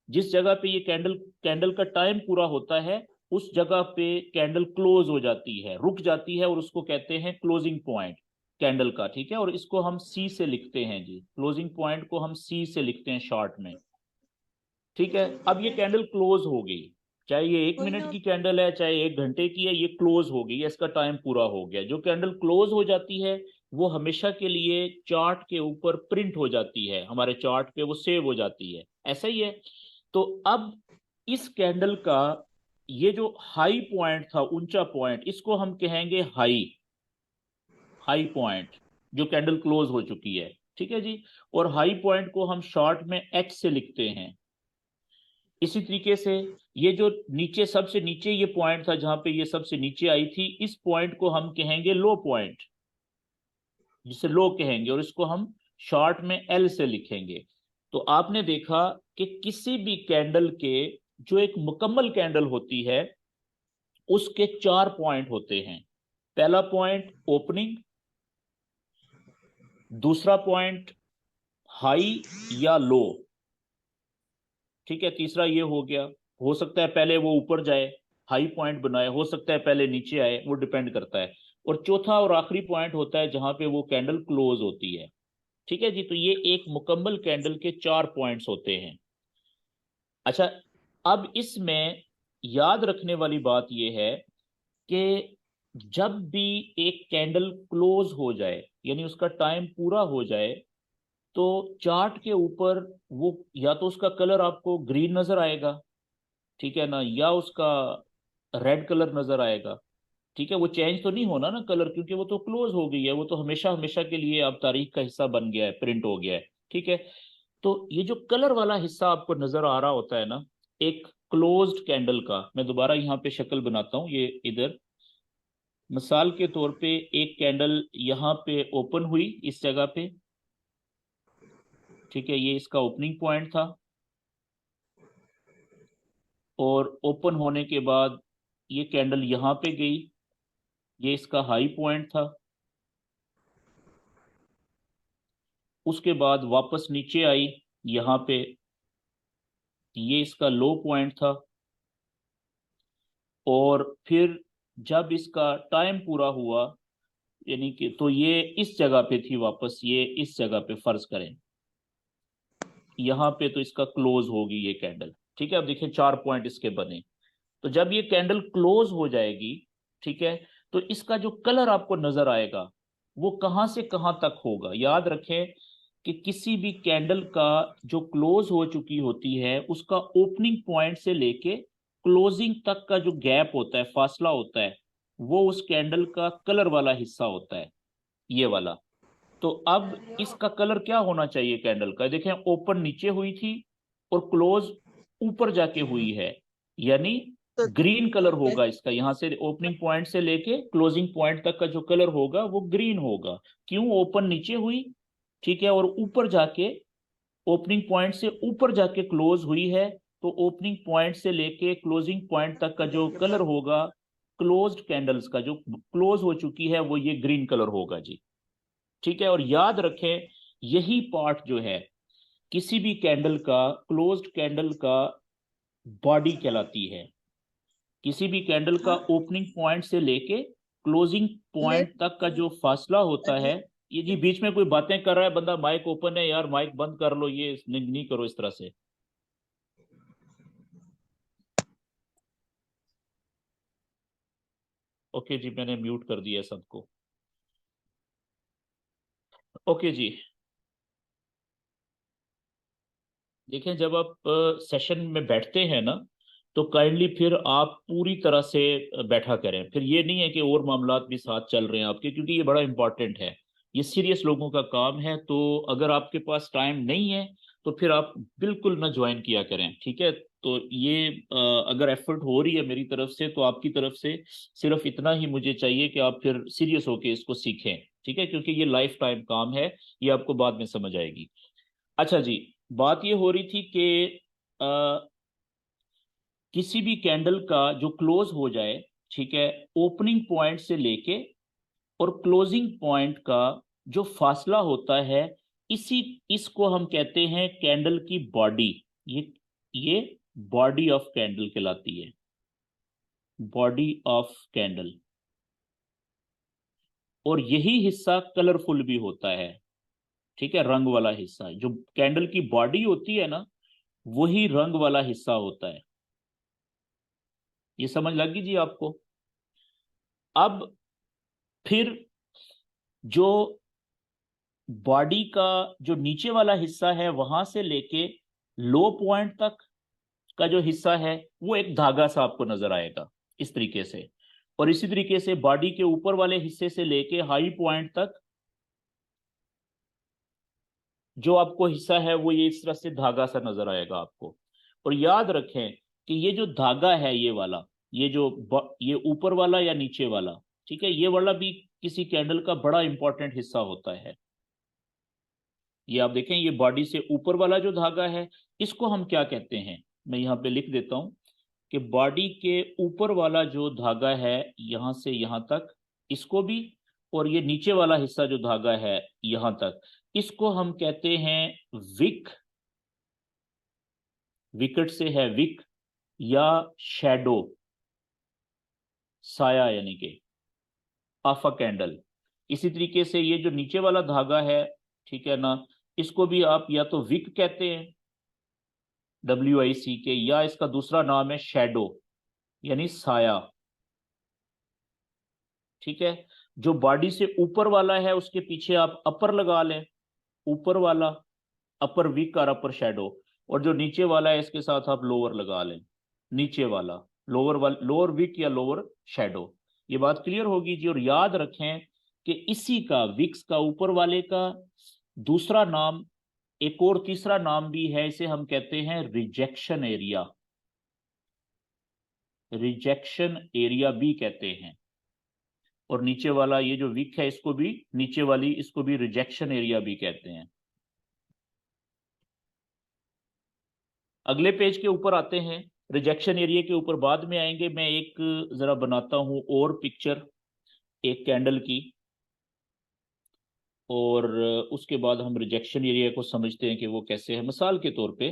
जिस जगह पे ये कैंडल कैंडल का टाइम पूरा होता है उस जगह पे कैंडल क्लोज हो जाती है, रुक जाती है, और उसको कहते हैं क्लोजिंग पॉइंट कैंडल का। ठीक है, और इसको हम सी से लिखते हैं जी, क्लोजिंग पॉइंट को हम सी से लिखते हैं शॉर्ट में। ठीक है, अब ये कैंडल क्लोज हो गई, चाहे ये एक वही मिनट ना। की कैंडल है चाहे 1 घंटे की है, ये क्लोज हो गई, इसका टाइम पूरा हो गया। जो कैंडल क्लोज हो जाती है वो हमेशा के लिए चार्ट के ऊपर प्रिंट हो जाती है, हमारे चार्ट पे वो सेव हो जाती है, ऐसा ही है। तो अब इस कैंडल का ये जो हाई पॉइंट था, ऊंचा पॉइंट, इसको हम कहेंगे हाई। हाई पॉइंट जो कैंडल क्लोज हो चुकी है, ठीक है जी। और हाई पॉइंट को हम शॉर्ट में एच से लिखते हैं। इसी तरीके से ये जो नीचे सबसे नीचे ये पॉइंट था जहां पे ये सबसे नीचे आई थी, इस पॉइंट को हम कहेंगे लो पॉइंट, जिसे लो कहेंगे, और इसको हम शॉर्ट में एल से लिखेंगे। तो आपने देखा कि किसी भी कैंडल के, जो एक मुकम्मल कैंडल होती है, उसके चार पॉइंट होते हैं। पहला पॉइंट ओपनिंग, दूसरा पॉइंट हाई या लो, ठीक है, तीसरा ये हो गया, हो सकता है पहले वो ऊपर जाए हाई पॉइंट बनाए, हो सकता है पहले नीचे आए, वो डिपेंड करता है। और चौथा और आखिरी पॉइंट होता है जहां पे वो कैंडल क्लोज होती है, ठीक है जी। तो ये एक मुकम्मल कैंडल के चार पॉइंट्स होते हैं। अच्छा, अब इसमें याद रखने वाली बात यह है कि जब भी एक कैंडल क्लोज हो जाए, यानी उसका टाइम पूरा हो जाए, तो चार्ट के ऊपर वो या तो उसका कलर आपको ग्रीन नजर आएगा, ठीक है ना, या उसका रेड कलर नजर आएगा, ठीक है। वो चेंज तो नहीं होना ना कलर, क्योंकि वो तो क्लोज हो गई है, वो तो हमेशा हमेशा के लिए अब तारीख का हिस्सा बन गया है, प्रिंट हो गया है, ठीक है। तो ये जो कलर वाला हिस्सा आपको नजर आ रहा होता है ना, एक क्लोज्ड कैंडल का, मैं दोबारा यहाँ पे शक्ल बनाता हूँ, ये इधर मिसाल के तौर पे एक कैंडल यहाँ पे ओपन हुई इस जगह पे, ठीक है, ये इसका ओपनिंग पॉइंट था। और ओपन होने के बाद ये कैंडल यहाँ पे गई, ये इसका हाई पॉइंट था। उसके बाद वापस नीचे आई यहाँ पे, ये इसका लो पॉइंट था। और फिर जब इसका टाइम पूरा हुआ, यानी कि तो ये इस जगह पे थी, वापस ये इस जगह पे फर्ज करें, यहाँ पे तो इसका क्लोज होगी ये कैंडल, ठीक है। अब देखिए चार पॉइंट इसके बने। तो जब ये कैंडल क्लोज हो जाएगी, ठीक है, तो इसका जो कलर आपको नजर आएगा वो कहां से कहां तक होगा। याद रखें कि किसी भी कैंडल का जो क्लोज हो चुकी होती है, उसका ओपनिंग पॉइंट से लेके क्लोजिंग तक का जो गैप होता है, फासला होता है, वो उस कैंडल का कलर वाला हिस्सा होता है, ये वाला। तो अब इसका कलर क्या होना चाहिए कैंडल का, देखें ओपन नीचे हुई थी और क्लोज ऊपर जाके हुई है, यानी तो ग्रीन कलर होगा इसका, यहां से ओपनिंग पॉइंट से लेके क्लोजिंग पॉइंट तक का जो कलर होगा वो ग्रीन होगा। क्यों, ओपन नीचे हुई, ठीक है, और ऊपर जाके ओपनिंग पॉइंट से ऊपर जाके क्लोज हुई है, तो ओपनिंग पॉइंट से लेके क्लोजिंग पॉइंट तक का जो कलर होगा क्लोज्ड कैंडल्स का, जो क्लोज हो चुकी है, वो ये ग्रीन कलर होगा जी, ठीक है। और याद रखें यही पार्ट जो है किसी भी कैंडल का, क्लोज्ड कैंडल का बॉडी कहलाती है। किसी भी कैंडल का हाँ ओपनिंग पॉइंट से लेके क्लोजिंग ले पॉइंट तक का जो फासला होता है, ये जी बीच में कोई बातें कर रहा है बंदा, माइक ओपन है यार, माइक बंद कर लो, ये नहीं करो इस तरह से। ओके जी, मैंने म्यूट कर दिया सबको। ओके जी, देखें जब आप सेशन में बैठते हैं ना, तो काइंडली फिर आप पूरी तरह से बैठा करें। फिर ये नहीं है कि और मामलात भी साथ चल रहे हैं आपके, क्योंकि ये बड़ा इंपॉर्टेंट है, ये सीरियस लोगों का काम है। तो अगर आपके पास टाइम नहीं है तो फिर आप बिल्कुल ना ज्वाइन किया करें, ठीक है। तो ये अगर एफर्ट हो रही है मेरी तरफ से, तो आपकी तरफ से सिर्फ इतना ही मुझे चाहिए कि आप फिर सीरियस होके इसको सीखें, ठीक है, क्योंकि ये लाइफ टाइम काम है, ये आपको बाद में समझ आएगी। अच्छा जी, बात ये हो रही थी कि किसी भी कैंडल का जो क्लोज हो जाए, ठीक है, ओपनिंग पॉइंट से लेके और क्लोजिंग पॉइंट का जो फासला होता है, इसी इसको हम कहते हैं कैंडल की बॉडी। ये बॉडी ऑफ कैंडल कहलाती है, बॉडी ऑफ कैंडल। और यही हिस्सा कलरफुल भी होता है, ठीक है, रंग वाला हिस्सा, जो कैंडल की बॉडी होती है ना, वही रंग वाला हिस्सा होता है। ये समझ लगी जी आपको। अब फिर जो बॉडी का जो नीचे वाला हिस्सा है, वहां से लेके लो पॉइंट तक का जो हिस्सा है, वो एक धागा सा आपको नजर आएगा इस तरीके से। और इसी तरीके से बॉडी के ऊपर वाले हिस्से से लेके हाई पॉइंट तक जो आपको हिस्सा है वो ये इस तरह से धागा सा नजर आएगा आपको। और याद रखें कि ये जो धागा है ये वाला, ये जो ये ऊपर वाला या नीचे वाला, ठीक है, ये वाला भी किसी कैंडल का बड़ा इंपॉर्टेंट हिस्सा होता है। ये आप देखें, ये बॉडी से ऊपर वाला जो धागा है इसको हम क्या कहते हैं, मैं यहाँ पे लिख देता हूं कि बॉडी के ऊपर वाला जो धागा है यहां से यहां तक, इसको भी, और ये नीचे वाला हिस्सा जो धागा है यहां तक, इसको हम कहते हैं विक। विकेट से है विक, या शैडो, साया यानी कि ऑफ अ कैंडल। इसी तरीके से ये जो नीचे वाला धागा है, ठीक है ना, इसको भी आप या तो विक कहते हैं, WIC के, या इसका दूसरा नाम है शैडो यानी साया। ठीक है, जो बॉडी से ऊपर वाला है उसके पीछे आप अपर लगा लें, ऊपर वाला अपर विक और अपर शैडो, और जो नीचे वाला है इसके साथ आप लोअर लगा लें, नीचे वाला लोअर विक या लोअर शैडो। ये बात क्लियर होगी जी। और याद रखें कि इसी का, विक्स का ऊपर वाले का दूसरा नाम, एक और तीसरा नाम भी है, इसे हम कहते हैं रिजेक्शन एरिया। रिजेक्शन एरिया भी कहते हैं। और नीचे वाला ये जो विक है इसको भी, नीचे वाली इसको भी रिजेक्शन एरिया भी कहते हैं। अगले पेज के ऊपर आते हैं, रिजेक्शन एरिया के ऊपर बाद में आएंगे। मैं एक जरा बनाता हूं और पिक्चर एक कैंडल की, और उसके बाद हम रिजेक्शन एरिया को समझते हैं कि वो कैसे है। मिसाल के तौर पे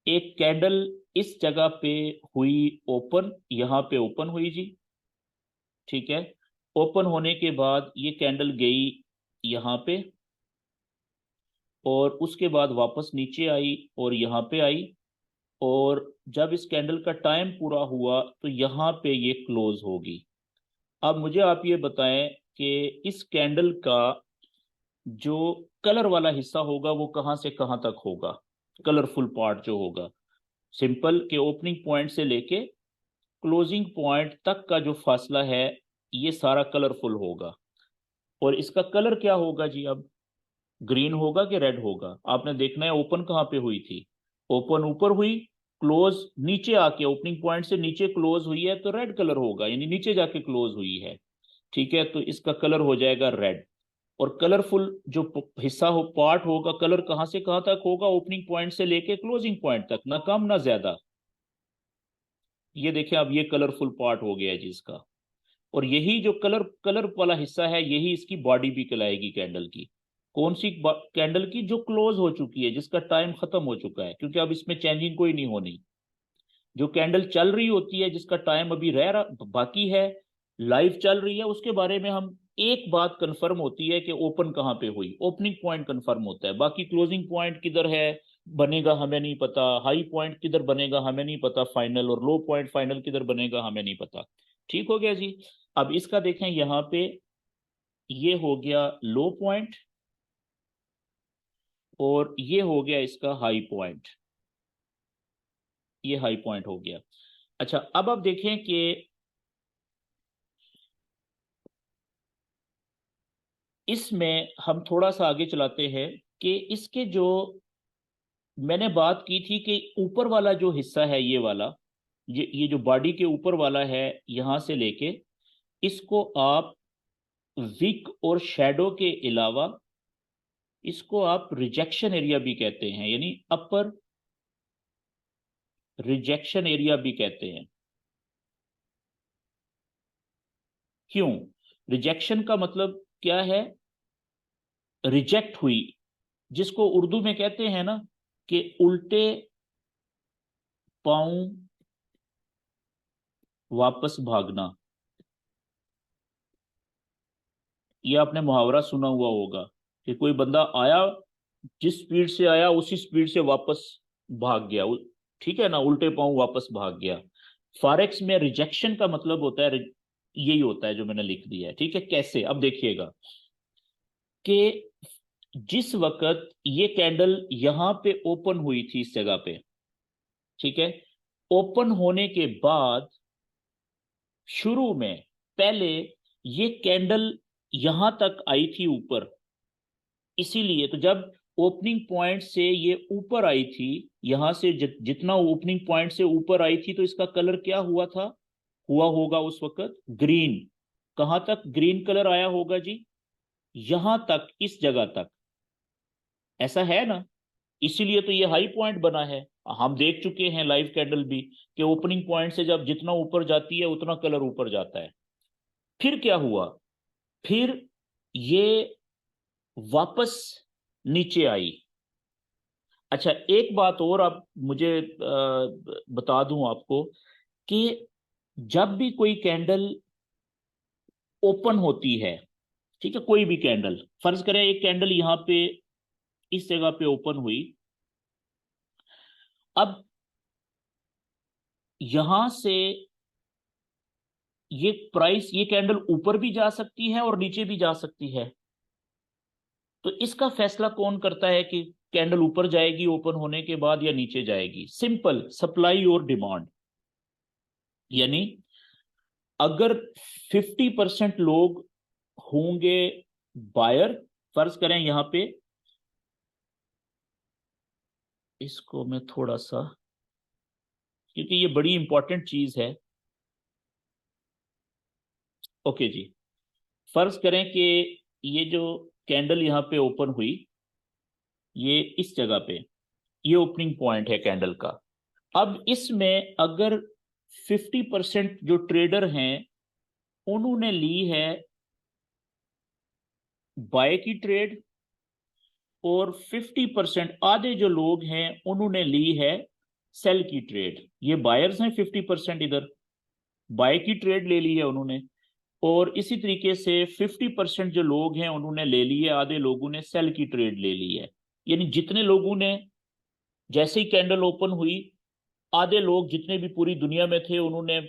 एक कैंडल इस जगह पे हुई ओपन, यहां पे ओपन हुई जी, ठीक है। ओपन होने के बाद ये कैंडल गई यहां पे, और उसके बाद वापस नीचे आई और यहां पे आई, और जब इस कैंडल का टाइम पूरा हुआ तो यहां पे ये क्लोज होगी। अब मुझे आप ये बताएं कि इस कैंडल का जो कलर वाला हिस्सा होगा वो कहां से कहां तक होगा, कलरफुल पार्ट जो होगा। सिंपल के ओपनिंग पॉइंट से लेके क्लोजिंग पॉइंट तक का जो फासला है ये सारा कलरफुल होगा। और इसका कलर क्या होगा जी? अब ग्रीन होगा कि रेड होगा? आपने देखना है ओपन कहाँ पे हुई थी, ओपन ऊपर हुई, क्लोज नीचे आके ओपनिंग पॉइंट से नीचे क्लोज हुई है तो रेड कलर होगा, यानी नीचे जाके क्लोज हुई है। ठीक है, तो इसका कलर हो जाएगा रेड। और कलरफुल जो हिस्सा हो, पार्ट होगा, कलर कहां से कहां तक होगा? ओपनिंग पॉइंट से लेके क्लोजिंग पॉइंट तक, ना कम ना ज्यादा। ये देखें, अब ये कलरफुल पार्ट हो गया जी इसका। और यही जो कलर कलर वाला हिस्सा है यही इसकी बॉडी भी कहलाएगी कैंडल की। कौन सी कैंडल की? जो क्लोज हो चुकी है, जिसका टाइम खत्म हो चुका है, क्योंकि अब इसमें चेंजिंग कोई नहीं होनी। जो कैंडल चल रही होती है, जिसका टाइम अभी रह रहा बाकी है, लाइव चल रही है, उसके बारे में हम एक बात कंफर्म होती है कि ओपन कहाँ पे हुई, ओपनिंग पॉइंट कंफर्म होता है। बाकी क्लोजिंग पॉइंट किधर है बनेगा हमें नहीं पता, हाई पॉइंट किधर बनेगा हमें नहीं पता फाइनल, और लो पॉइंट फाइनल किधर बनेगा हमें नहीं पता। ठीक हो गया जी। अब इसका देखें यहां पे, ये हो गया लो पॉइंट और ये हो गया इसका हाई पॉइंट, ये हाई पॉइंट हो गया। अच्छा, अब आप देखें कि इसमें हम थोड़ा सा आगे चलाते हैं कि इसके जो मैंने बात की थी कि ऊपर वाला जो हिस्सा है ये वाला, ये जो बॉडी के ऊपर वाला है, यहां से लेके इसको आप विक और शैडो के अलावा इसको आप रिजेक्शन एरिया भी कहते हैं, यानी अपर रिजेक्शन एरिया भी कहते हैं। क्यों? रिजेक्शन का मतलब क्या है? रिजेक्ट हुई, जिसको उर्दू में कहते हैं ना कि उल्टे पांव वापस भागना। ये आपने मुहावरा सुना हुआ होगा कि कोई बंदा आया, जिस स्पीड से आया उसी स्पीड से वापस भाग गया, ठीक है ना, उल्टे पांव वापस भाग गया। फॉरेक्स में रिजेक्शन का मतलब होता है, यही होता है जो मैंने लिख दिया है। ठीक है, कैसे? अब देखिएगा कि जिस वक्त ये कैंडल यहां पे ओपन हुई थी इस जगह पे, ठीक है, ओपन होने के बाद शुरू में पहले ये कैंडल यहां तक आई थी ऊपर, इसीलिए तो जब ओपनिंग पॉइंट से ये ऊपर आई थी, यहां से जितना ओपनिंग पॉइंट से ऊपर आई थी, तो इसका कलर क्या हुआ था, हुआ होगा उस वक्त ग्रीन। कहां तक ग्रीन कलर आया होगा जी, यहां तक, इस जगह तक, ऐसा है ना। इसीलिए तो ये हाई पॉइंट बना है। हम देख चुके हैं लाइव कैंडल भी कि ओपनिंग पॉइंट से जब जितना ऊपर जाती है उतना कलर ऊपर जाता है। फिर क्या हुआ, फिर ये वापस नीचे आई। अच्छा, एक बात और आप मुझे बता दूं आपको कि जब भी कोई कैंडल ओपन होती है, ठीक है, कोई भी कैंडल, फर्ज करें एक कैंडल यहां पे इस जगह पे ओपन हुई, अब यहां से ये प्राइस, ये कैंडल ऊपर भी जा सकती है और नीचे भी जा सकती है। तो इसका फैसला कौन करता है कि कैंडल ऊपर जाएगी ओपन होने के बाद या नीचे जाएगी? सिंपल, सप्लाई और डिमांड। यानी अगर 50% लोग होंगे बायर, फर्ज करें यहां पे, इसको मैं थोड़ा सा, क्योंकि ये बड़ी इंपॉर्टेंट चीज है। ओके जी, फर्ज करें कि ये जो कैंडल यहां पे ओपन हुई, ये इस जगह पे, ये ओपनिंग पॉइंट है कैंडल का। अब इसमें अगर 50% जो ट्रेडर हैं उन्होंने ली है बाय की ट्रेड, और 50% आधे जो लोग हैं उन्होंने ली है सेल की ट्रेड। ये बायर्स हैं 50%, इधर बाय की ट्रेड ले ली है उन्होंने, और इसी तरीके से 50% जो लोग हैं उन्होंने ले ली है, आधे लोगों ने सेल की ट्रेड ले ली है। यानी जितने लोगों ने, जैसे ही कैंडल ओपन हुई, आधे लोग जितने भी पूरी दुनिया में थे उन्होंने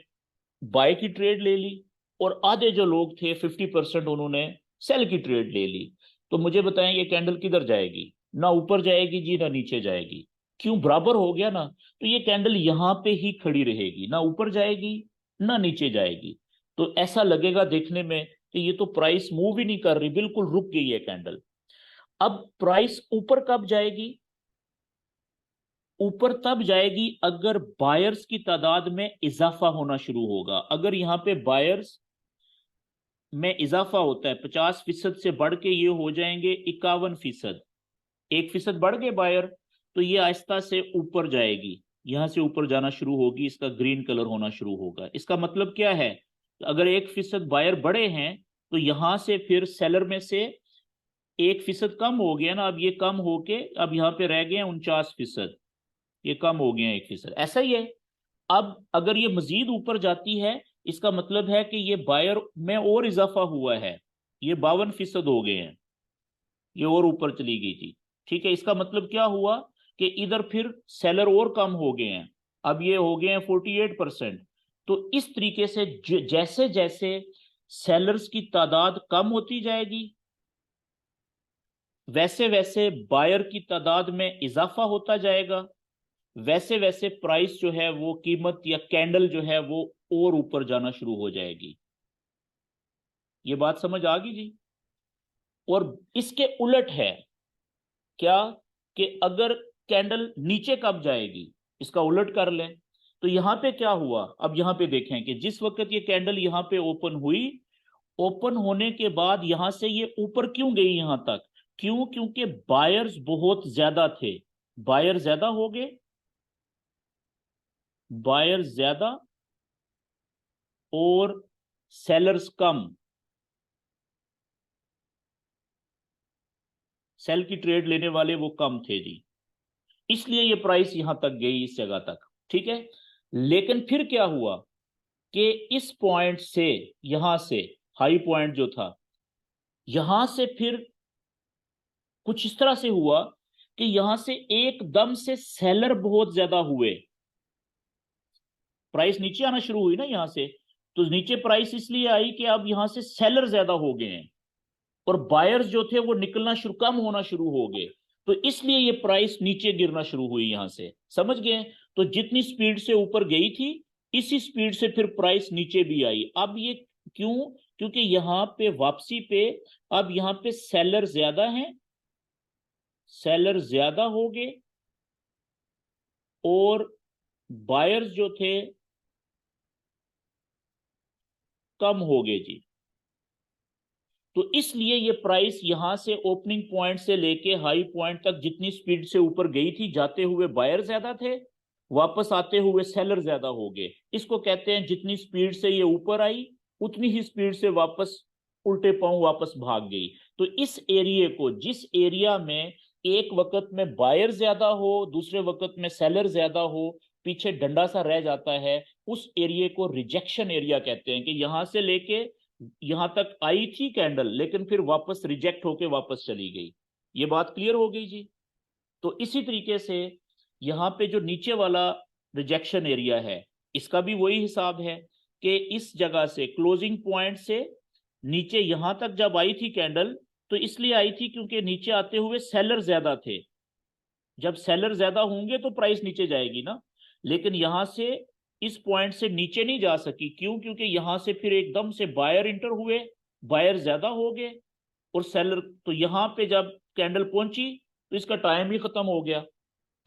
बाय की ट्रेड ले ली, और आधे जो लोग थे 50% उन्होंने सेल की ट्रेड ले ली। तो मुझे बताएं ये कैंडल किधर जाएगी? ना ऊपर जाएगी जी, ना नीचे जाएगी। क्यों? बराबर हो गया ना। तो ये कैंडल यहां पे ही खड़ी रहेगी, ना ऊपर जाएगी ना नीचे जाएगी। तो ऐसा लगेगा देखने में कि ये तो प्राइस मूव ही नहीं कर रही, बिल्कुल रुक गई है कैंडल। अब प्राइस ऊपर कब जाएगी? ऊपर तब जाएगी अगर बायर्स की तादाद में इजाफा होना शुरू होगा। अगर यहां पे बायर्स में इजाफा होता है, 50% से बढ़ के ये हो जाएंगे 51%, 1% बढ़ गए बायर, तो ये आहिस्ता से ऊपर जाएगी, यहां से ऊपर जाना शुरू होगी, इसका ग्रीन कलर होना शुरू होगा। इसका मतलब क्या है? अगर 1% बायर बढ़े हैं, तो यहां से फिर सेलर में से 1% कम हो गया ना, अब ये कम होके अब यहाँ पे रह गए हैं 49%, ये कम हो गए हैं 1%, ऐसा ही है। अब अगर ये मजीद ऊपर जाती है, इसका मतलब है कि ये बायर में और इजाफा हुआ है, ये 52% हो गए हैं, ये और ऊपर चली गई थी। ठीक है, इसका मतलब क्या हुआ कि इधर फिर सेलर और कम हो गए हैं, अब ये हो गए हैं 48%। तो इस तरीके से जैसे जैसे सेलर्स की तादाद कम होती जाएगी, वैसे वैसे बायर की तादाद में इजाफा होता जाएगा, वैसे वैसे प्राइस जो है वो, कीमत या कैंडल जो है वो और ऊपर जाना शुरू हो जाएगी। ये बात समझ आ गई जी? और इसके उलट है क्या, कि अगर कैंडल नीचे कब जाएगी, इसका उलट कर लें। तो यहां पे क्या हुआ, अब यहां पे देखें कि जिस वक्त ये कैंडल यहां पे ओपन हुई, ओपन होने के बाद यहां से ये ऊपर क्यों गई यहां तक? क्यों? क्योंकि बायर्स बहुत ज्यादा थे, बायर ज्यादा हो गए, बायर ज्यादा और सेलर्स कम, सेल की ट्रेड लेने वाले वो कम थे जी, इसलिए ये प्राइस यहां तक गई, इस जगह तक। ठीक है, लेकिन फिर क्या हुआ कि इस पॉइंट से, यहां से हाई पॉइंट जो था, यहां से फिर कुछ इस तरह से हुआ कि यहां से एकदम से सेलर बहुत ज्यादा हुए, प्राइस नीचे आना शुरू हुई ना यहां से, तो नीचे प्राइस इसलिए आई कि अब यहां से सेलर ज्यादा हो गए हैं, और बायर्स जो थे वो निकलना शुरू, कम होना शुरू हो गए। तो इसलिए ये प्राइस नीचे गिरना शुरू हुई यहां से, समझ गए? तो जितनी स्पीड से ऊपर गई थी, इसी स्पीड से फिर प्राइस नीचे भी आई। अब ये क्यों? क्योंकि यहाँ पे वापसी पे अब यहाँ पे सेलर ज्यादा हैं, सेलर ज्यादा हो गए और बायर्स जो थे कम हो गए जी। तो इसलिए ये प्राइस यहां से ओपनिंग पॉइंट से लेके हाई पॉइंट तक जितनी स्पीड से ऊपर गई थी, जाते हुए बायर ज्यादा थे, वापस आते हुए सेलर ज्यादा हो गए। इसको कहते हैं जितनी स्पीड से ये ऊपर आई उतनी ही स्पीड से वापस उल्टे पांव वापस भाग गई। तो इस एरिया को, जिस एरिया में एक वक्त में बायर ज्यादा हो दूसरे वक्त में सेलर ज्यादा हो, पीछे डंडा सा रह जाता है, उस एरिया को रिजेक्शन एरिया कहते हैं। कि यहां से लेके यहां तक आई थी कैंडल लेकिन फिर वापस रिजेक्ट होके वापस चली गई। ये बात क्लियर हो गई जी। तो इसी तरीके से यहां पे जो नीचे वाला रिजेक्शन एरिया है, इसका भी वही हिसाब है कि इस जगह से क्लोजिंग पॉइंट से नीचे यहां तक जब आई थी कैंडल, तो इसलिए आई थी क्योंकि नीचे आते हुए सेलर ज्यादा थे। जब सेलर ज्यादा होंगे तो प्राइस नीचे जाएगी ना। लेकिन यहां से इस पॉइंट से नीचे नहीं जा सकी, क्यों? क्योंकि यहां से फिर एकदम से बायर इंटर हुए, बायर ज्यादा हो गए और सेलर, तो यहां पे जब कैंडल पहुंची तो इसका टाइम ही खत्म हो गया।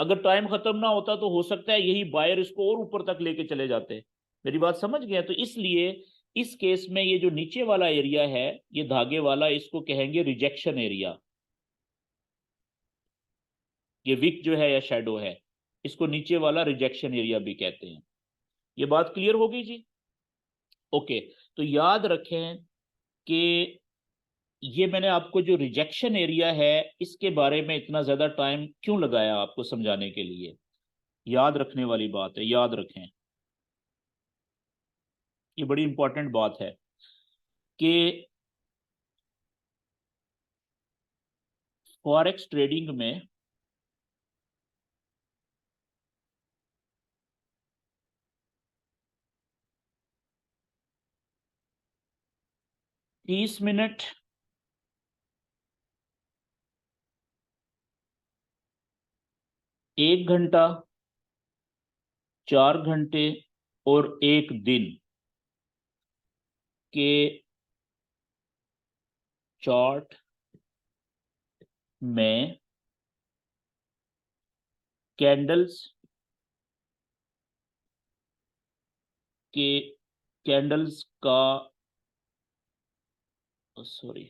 अगर टाइम खत्म ना होता तो हो सकता है यही बायर इसको और ऊपर तक लेके चले जाते। मेरी बात समझ गए? तो इसलिए इस केस में ये जो नीचे वाला एरिया है, ये धागे वाला, इसको कहेंगे रिजेक्शन एरिया। ये विक जो है या शेडो है, इसको नीचे वाला रिजेक्शन एरिया भी कहते हैं। ये बात क्लियर हो गई जी? ओके। तो याद रखें कि ये मैंने आपको जो रिजेक्शन एरिया है इसके बारे में इतना ज्यादा टाइम क्यों लगाया आपको समझाने के लिए। याद रखने वाली बात है, याद रखें, ये बड़ी इंपॉर्टेंट बात है कि फॉरेक्स ट्रेडिंग में 30 मिनट, 1 घंटा, 4 घंटे और 1 दिन के चार्ट में कैंडल्स के कैंडल्स का, सॉरी,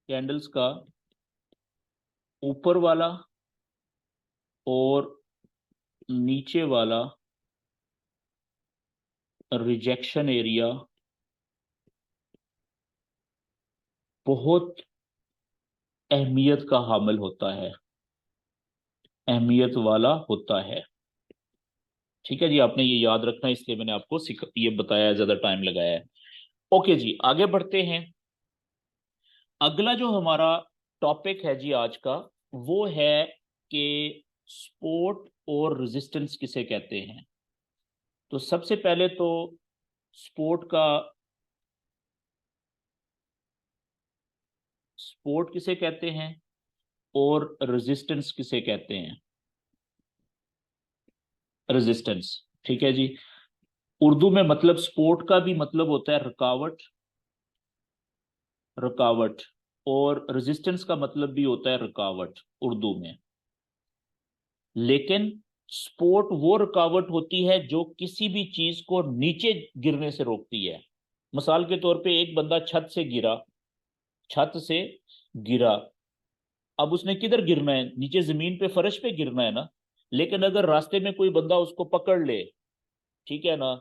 कैंडल्स का ऊपर वाला और नीचे वाला रिजेक्शन एरिया बहुत अहमियत का हामिल होता है, अहमियत वाला होता है। ठीक है जी, आपने ये याद रखना, इसलिए मैंने आपको ये बताया, ज्यादा टाइम लगाया है। ओके जी, आगे बढ़ते हैं। अगला जो हमारा टॉपिक है जी आज का, वो है कि सपोर्ट और रेजिस्टेंस किसे कहते हैं। तो सबसे पहले तो सपोर्ट का, सपोर्ट किसे कहते हैं और रेजिस्टेंस किसे कहते हैं। रेजिस्टेंस, ठीक है जी। उर्दू में मतलब सपोर्ट का भी मतलब होता है रुकावट, रुकावट, और रेजिस्टेंस का मतलब भी होता है रुकावट उर्दू में। लेकिन सपोर्ट वो रुकावट होती है जो किसी भी चीज को नीचे गिरने से रोकती है। मिसाल के तौर पे एक बंदा छत से गिरा, छत से गिरा, अब उसने किधर गिरना है? नीचे जमीन पे फर्श पे गिरना है ना। लेकिन अगर रास्ते में कोई बंदा उसको पकड़ ले, ठीक है ना,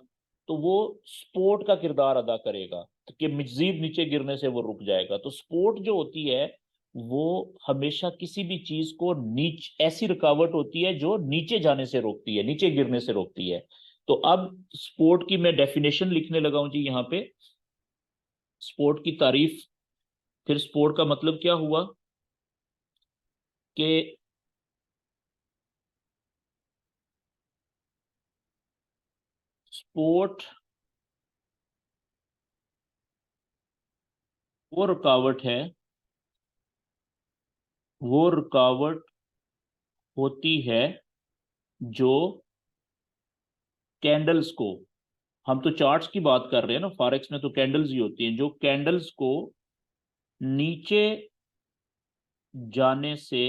तो वो सपोर्ट का किरदार अदा करेगा, तो कि मजीद नीचे गिरने से वो रुक जाएगा। तो सपोर्ट जो होती है वो हमेशा किसी भी चीज को ऐसी रुकावट होती है जो नीचे जाने से रोकती है, नीचे गिरने से रोकती है। तो अब सपोर्ट की मैं डेफिनेशन लिखने लगा हूं जी यहाँ पे, सपोर्ट की तारीफ। फिर सपोर्ट का मतलब क्या हुआ कि सपोर्ट वो रुकावट है, वो रुकावट होती है जो कैंडल्स को, हम तो चार्ट्स की बात कर रहे हैं ना, फॉरेक्स में तो कैंडल्स ही होती हैं, जो कैंडल्स को नीचे जाने से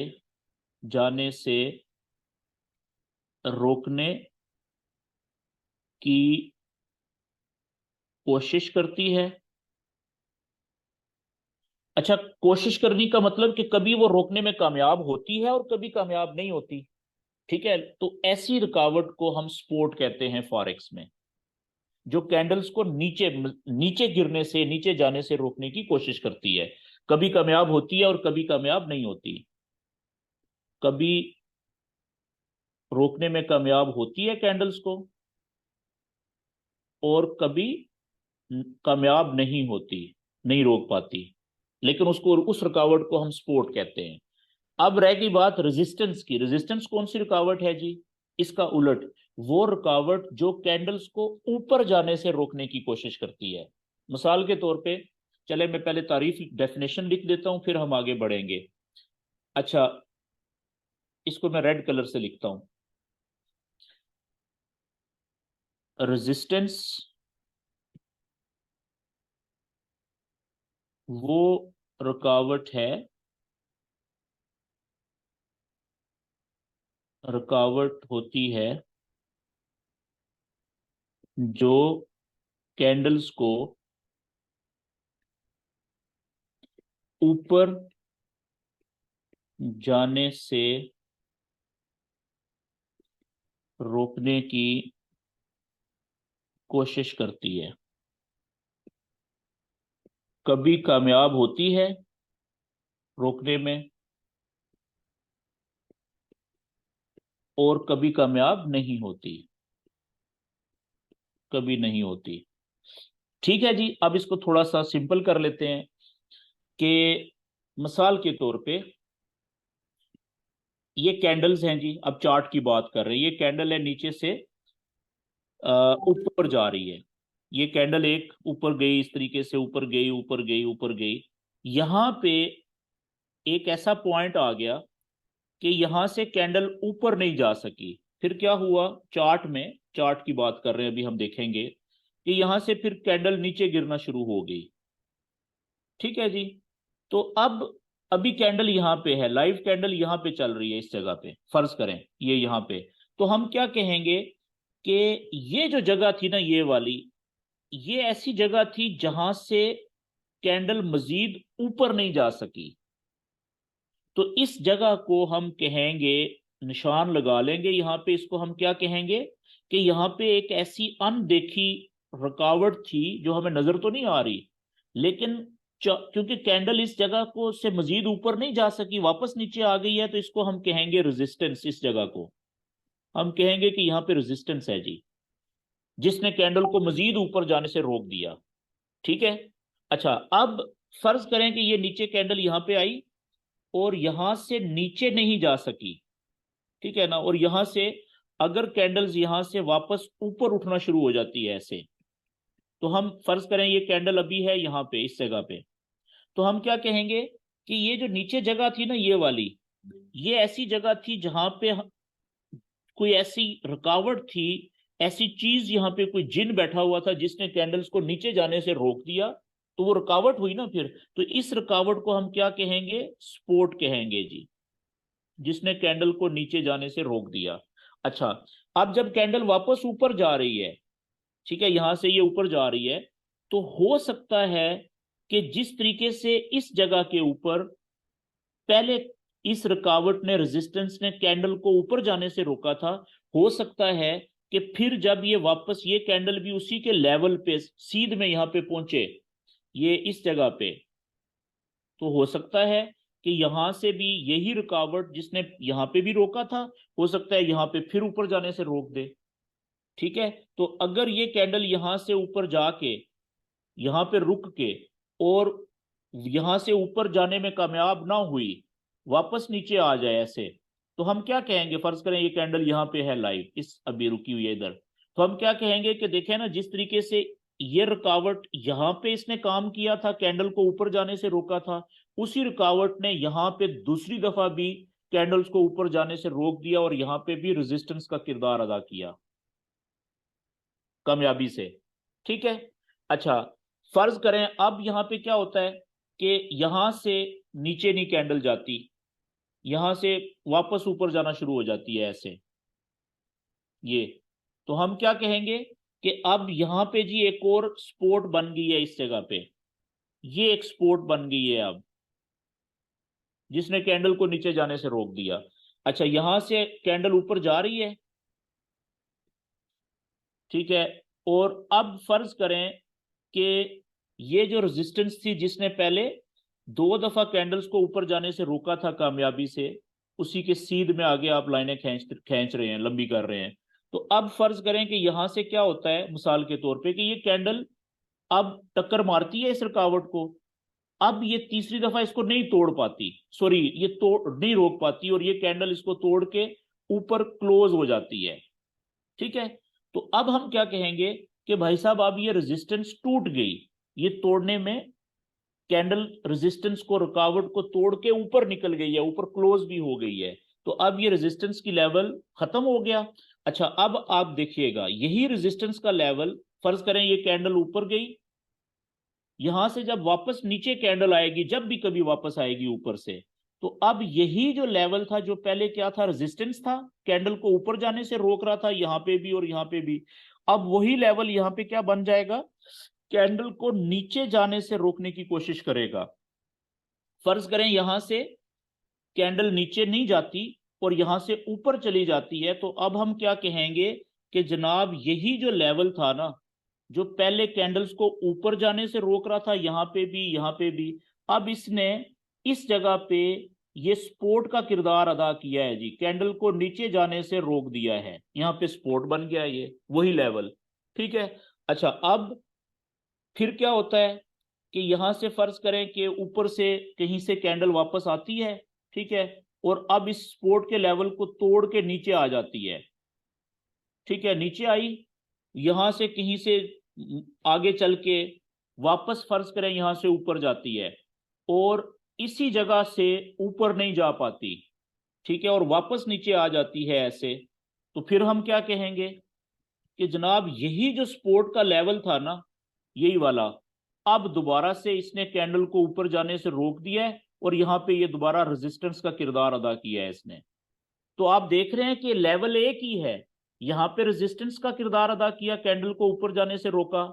जाने से रोकने की कोशिश करती है। अच्छा, कोशिश करने का मतलब कि कभी वो रोकने में कामयाब होती है और कभी कामयाब नहीं होती। ठीक है, तो ऐसी रुकावट को हम सपोर्ट कहते हैं फॉरेक्स में, जो कैंडल्स को नीचे नीचे गिरने से, नीचे जाने से रोकने की कोशिश करती है। कभी कामयाब होती है और कभी कामयाब नहीं होती। कभी रोकने में कामयाब होती है कैंडल्स को और कभी कामयाब नहीं होती, नहीं रोक पाती, लेकिन उसको, उस रुकावट को हम सपोर्ट कहते हैं। अब रह गई बात रेजिस्टेंस की। रेजिस्टेंस कौन सी रुकावट है जी? इसका उलट, वो रुकावट जो कैंडल्स को ऊपर जाने से रोकने की कोशिश करती है। मिसाल के तौर पे, चले मैं पहले तारीफ डेफिनेशन लिख देता हूं, फिर हम आगे बढ़ेंगे। अच्छा, इसको मैं रेड कलर से लिखता हूं। रेजिस्टेंस वो रुकावट है, रुकावट होती है जो कैंडल्स को ऊपर जाने से रोकने की कोशिश करती है। कभी कामयाब होती है रोकने में और कभी कामयाब नहीं होती, कभी नहीं होती। ठीक है जी, अब इसको थोड़ा सा सिंपल कर लेते हैं कि मिसाल के तौर पे ये कैंडल्स हैं जी, अब चार्ट की बात कर रहे हैं। ये कैंडल है, नीचे से ऊपर जा रही है। ये कैंडल एक ऊपर गई, इस तरीके से ऊपर गई, ऊपर गई, ऊपर गई। यहां पे एक ऐसा पॉइंट आ गया कि यहां से कैंडल ऊपर नहीं जा सकी। फिर क्या हुआ? चार्ट में, चार्ट की बात कर रहे हैं अभी, हम देखेंगे कि यहां से फिर कैंडल नीचे गिरना शुरू हो गई। ठीक है जी, तो अब अभी कैंडल यहां पे है, लाइव कैंडल यहां पे चल रही है, इस जगह पे फर्ज करें ये यहां पे। तो हम क्या कहेंगे कि ये जो जगह थी ना, ये वाली, ये ऐसी जगह थी जहां से कैंडल मजीद ऊपर नहीं जा सकी। तो इस जगह को हम कहेंगे, निशान लगा लेंगे यहां पे, इसको हम क्या कहेंगे कि यहां पे एक ऐसी अनदेखी रुकावट थी जो हमें नजर तो नहीं आ रही, लेकिन क्योंकि कैंडल इस जगह को से मजीद ऊपर नहीं जा सकी, वापस नीचे आ गई है, तो इसको हम कहेंगे रेजिस्टेंस। इस जगह को हम कहेंगे कि यहाँ पे रेजिस्टेंस है जी, जिसने कैंडल को मजीद ऊपर जाने से रोक दिया। ठीक है। अच्छा, अब फर्ज करें कि ये नीचे कैंडल यहां पे आई और यहां से नीचे नहीं जा सकी। ठीक है ना, और यहां से अगर कैंडल्स यहां से वापस ऊपर उठना शुरू हो जाती है ऐसे, तो हम फर्ज करें ये कैंडल अभी है यहां पे, इस जगह पे, तो हम क्या कहेंगे कि ये जो नीचे जगह थी ना, ये वाली, ये ऐसी जगह थी जहां पे कोई ऐसी रुकावट थी, ऐसी चीज, यहां पे कोई जिन बैठा हुआ था जिसने कैंडल्स को नीचे जाने से रोक दिया। तो वो रुकावट हुई ना फिर, तो इस रुकावट को हम क्या कहेंगे? सपोर्ट कहेंगे जी, जिसने कैंडल को नीचे जाने से रोक दिया। अच्छा, अब जब कैंडल वापस ऊपर जा रही है, ठीक है, यहां से ये ऊपर जा रही है, तो हो सकता है कि जिस तरीके से इस जगह के ऊपर पहले इस रुकावट ने, रेजिस्टेंस ने कैंडल को ऊपर जाने से रोका था, हो सकता है कि फिर जब ये वापस, ये कैंडल भी उसी के लेवल पे सीध में यहां पे पहुंचे, ये इस जगह पे, तो हो सकता है कि यहां से भी यही रुकावट जिसने यहां पे भी रोका था, हो सकता है यहां पे फिर ऊपर जाने से रोक दे। ठीक है, तो अगर ये कैंडल यहां से ऊपर जाके, यहां पे रुक के, और यहां से ऊपर जाने में कामयाब ना हुई, वापस नीचे आ जाए ऐसे, तो हम क्या कहेंगे? फर्ज करें ये कैंडल यहां पे है लाइव, इस अभी रुकी हुई है इधर, तो हम क्या कहेंगे कि देखें ना, जिस तरीके से ये रुकावट यहां पे इसने काम किया था, कैंडल को ऊपर जाने से रोका था, उसी रुकावट ने यहां पे दूसरी दफा भी कैंडल्स को ऊपर जाने से रोक दिया और यहां पे भी रेजिस्टेंस का किरदार अदा किया कामयाबी से। ठीक है। अच्छा, फर्ज करें अब यहां पे क्या होता है कि यहां से नीचे नहीं कैंडल जाती, यहां से वापस ऊपर जाना शुरू हो जाती है ऐसे, ये, तो हम क्या कहेंगे कि अब यहां पे जी एक और स्पोर्ट बन गई है इस जगह पे, ये एक स्पोर्ट बन गई है अब, जिसने कैंडल को नीचे जाने से रोक दिया। अच्छा, यहां से कैंडल ऊपर जा रही है, ठीक है, और अब फर्ज करें कि ये जो रेजिस्टेंस थी जिसने पहले दो दफा कैंडल्स को ऊपर जाने से रोका था कामयाबी से, उसी के सीध में आगे आप लाइनें खींच खींच रहे हैं, लंबी कर रहे हैं। तो अब फर्ज करें कि यहां से क्या होता है मिसाल के तौर पे कि ये कैंडल अब टक्कर मारती है इस रुकावट को, अब ये तीसरी दफा इसको नहीं तोड़ पाती, सॉरी ये तोड़ नहीं रोक पाती, और ये कैंडल इसको तोड़ के ऊपर क्लोज हो जाती है। ठीक है, तो अब हम क्या कहेंगे कि भाई साहब अब ये रेजिस्टेंस टूट गई, ये तोड़ने में कैंडल रेजिस्टेंस को, रुकावट को तोड़ के ऊपर निकल गई है, ऊपर क्लोज भी हो गई है, तो अब ये रेजिस्टेंस की लेवल खत्म हो गया। अच्छा, अब आप देखिएगा यही रेजिस्टेंस का लेवल, फर्ज करें ये कैंडल ऊपर गई, यहां से जब वापस नीचे कैंडल आएगी, जब भी कभी वापस आएगी ऊपर से, तो अब यही जो लेवल था जो पहले क्या था, रेजिस्टेंस था, कैंडल को ऊपर जाने से रोक रहा था यहां पे भी और यहां पे भी, अब वही लेवल यहां पे क्या बन जाएगा, कैंडल को नीचे जाने से रोकने की कोशिश करेगा। फर्ज करें यहां से कैंडल नीचे नहीं जाती और यहां से ऊपर चली जाती है, तो अब हम क्या कहेंगे कि जनाब यही जो लेवल था ना, जो पहले कैंडल्स को ऊपर जाने से रोक रहा था यहां पे भी यहां पे भी, अब इसने इस जगह पे ये सपोर्ट का किरदार अदा किया है जी, कैंडल को नीचे जाने से रोक दिया है, यहां पे सपोर्ट बन गया ये वही लेवल। ठीक है। अच्छा, अब फिर क्या होता है कि यहां से फर्ज करें कि ऊपर से कहीं से कैंडल वापस आती है, ठीक है, और अब इस सपोर्ट के लेवल को तोड़ के नीचे आ जाती है। ठीक है, नीचे आई, यहां से कहीं से आगे चल के वापस फर्ज करें यहां से ऊपर जाती है और इसी जगह से ऊपर नहीं जा पाती, ठीक है, और वापस नीचे आ जाती है ऐसे, तो फिर हम क्या कहेंगे कि जनाब यही जो सपोर्ट का लेवल था ना, यही वाला, अब दोबारा से इसने कैंडल को ऊपर जाने से रोक दिया है और यहां पे ये दोबारा रेजिस्टेंस का किरदार अदा किया है इसने। तो आप देख रहे हैं कि लेवल एक ही है, यहां पे रेजिस्टेंस का किरदार अदा किया, कैंडल को ऊपर जाने से रोका,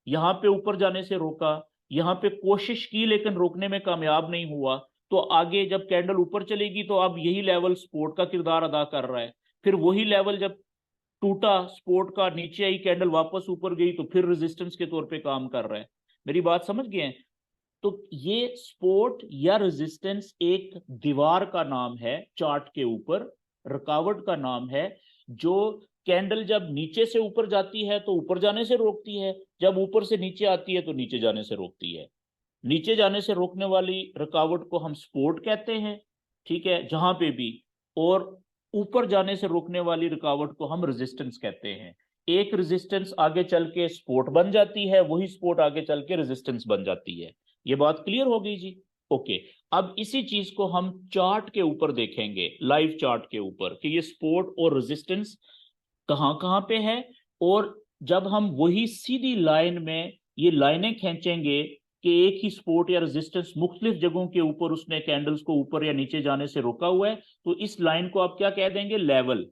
यहां पे ऊपर जाने से रोका, यहां पे कोशिश की लेकिन रोकने में कामयाब नहीं हुआ, तो आगे जब कैंडल ऊपर चलेगी तो अब यही लेवल सपोर्ट का किरदार अदा कर रहा है, फिर वही लेवल जब टूटा सपोर्ट का, नीचे आई कैंडल वापस ऊपर गई, तो फिर रेजिस्टेंस के तौर पे काम कर रहा है। मेरी बात समझ गए हैं? तो ये सपोर्ट या रेजिस्टेंस एक दीवार का नाम है चार्ट के ऊपर, रुकावट का नाम है, जो कैंडल जब नीचे से ऊपर जाती है तो ऊपर जाने से रोकती है, जब ऊपर से नीचे आती है तो नीचे जाने से रोकती है। नीचे जाने से रोकने वाली रुकावट को हम सपोर्ट कहते हैं, ठीक है, जहां पे भी, और ऊपर जाने से रोकने वाली रुकावट को हम रेजिस्टेंस कहते हैं। एक रेजिस्टेंस आगे चल के सपोर्ट बन जाती है, वही सपोर्ट आगे चल के रेजिस्टेंस बन जाती है। ये बात क्लियर हो गई जी? ओके, अब इसी चीज को हम चार्ट के ऊपर देखेंगे, लाइव चार्ट के ऊपर, कि ये सपोर्ट और रेजिस्टेंस कहां कहां पे है, और जब हम वही सीधी लाइन में ये लाइनें खींचेंगे कि एक ही सपोर्ट या रेजिस्टेंस मुख्तलिफ जगहों के ऊपर उसने कैंडल्स को ऊपर या नीचे जाने से रोका हुआ है, तो इस लाइन को आप क्या कह देंगे, लेवल।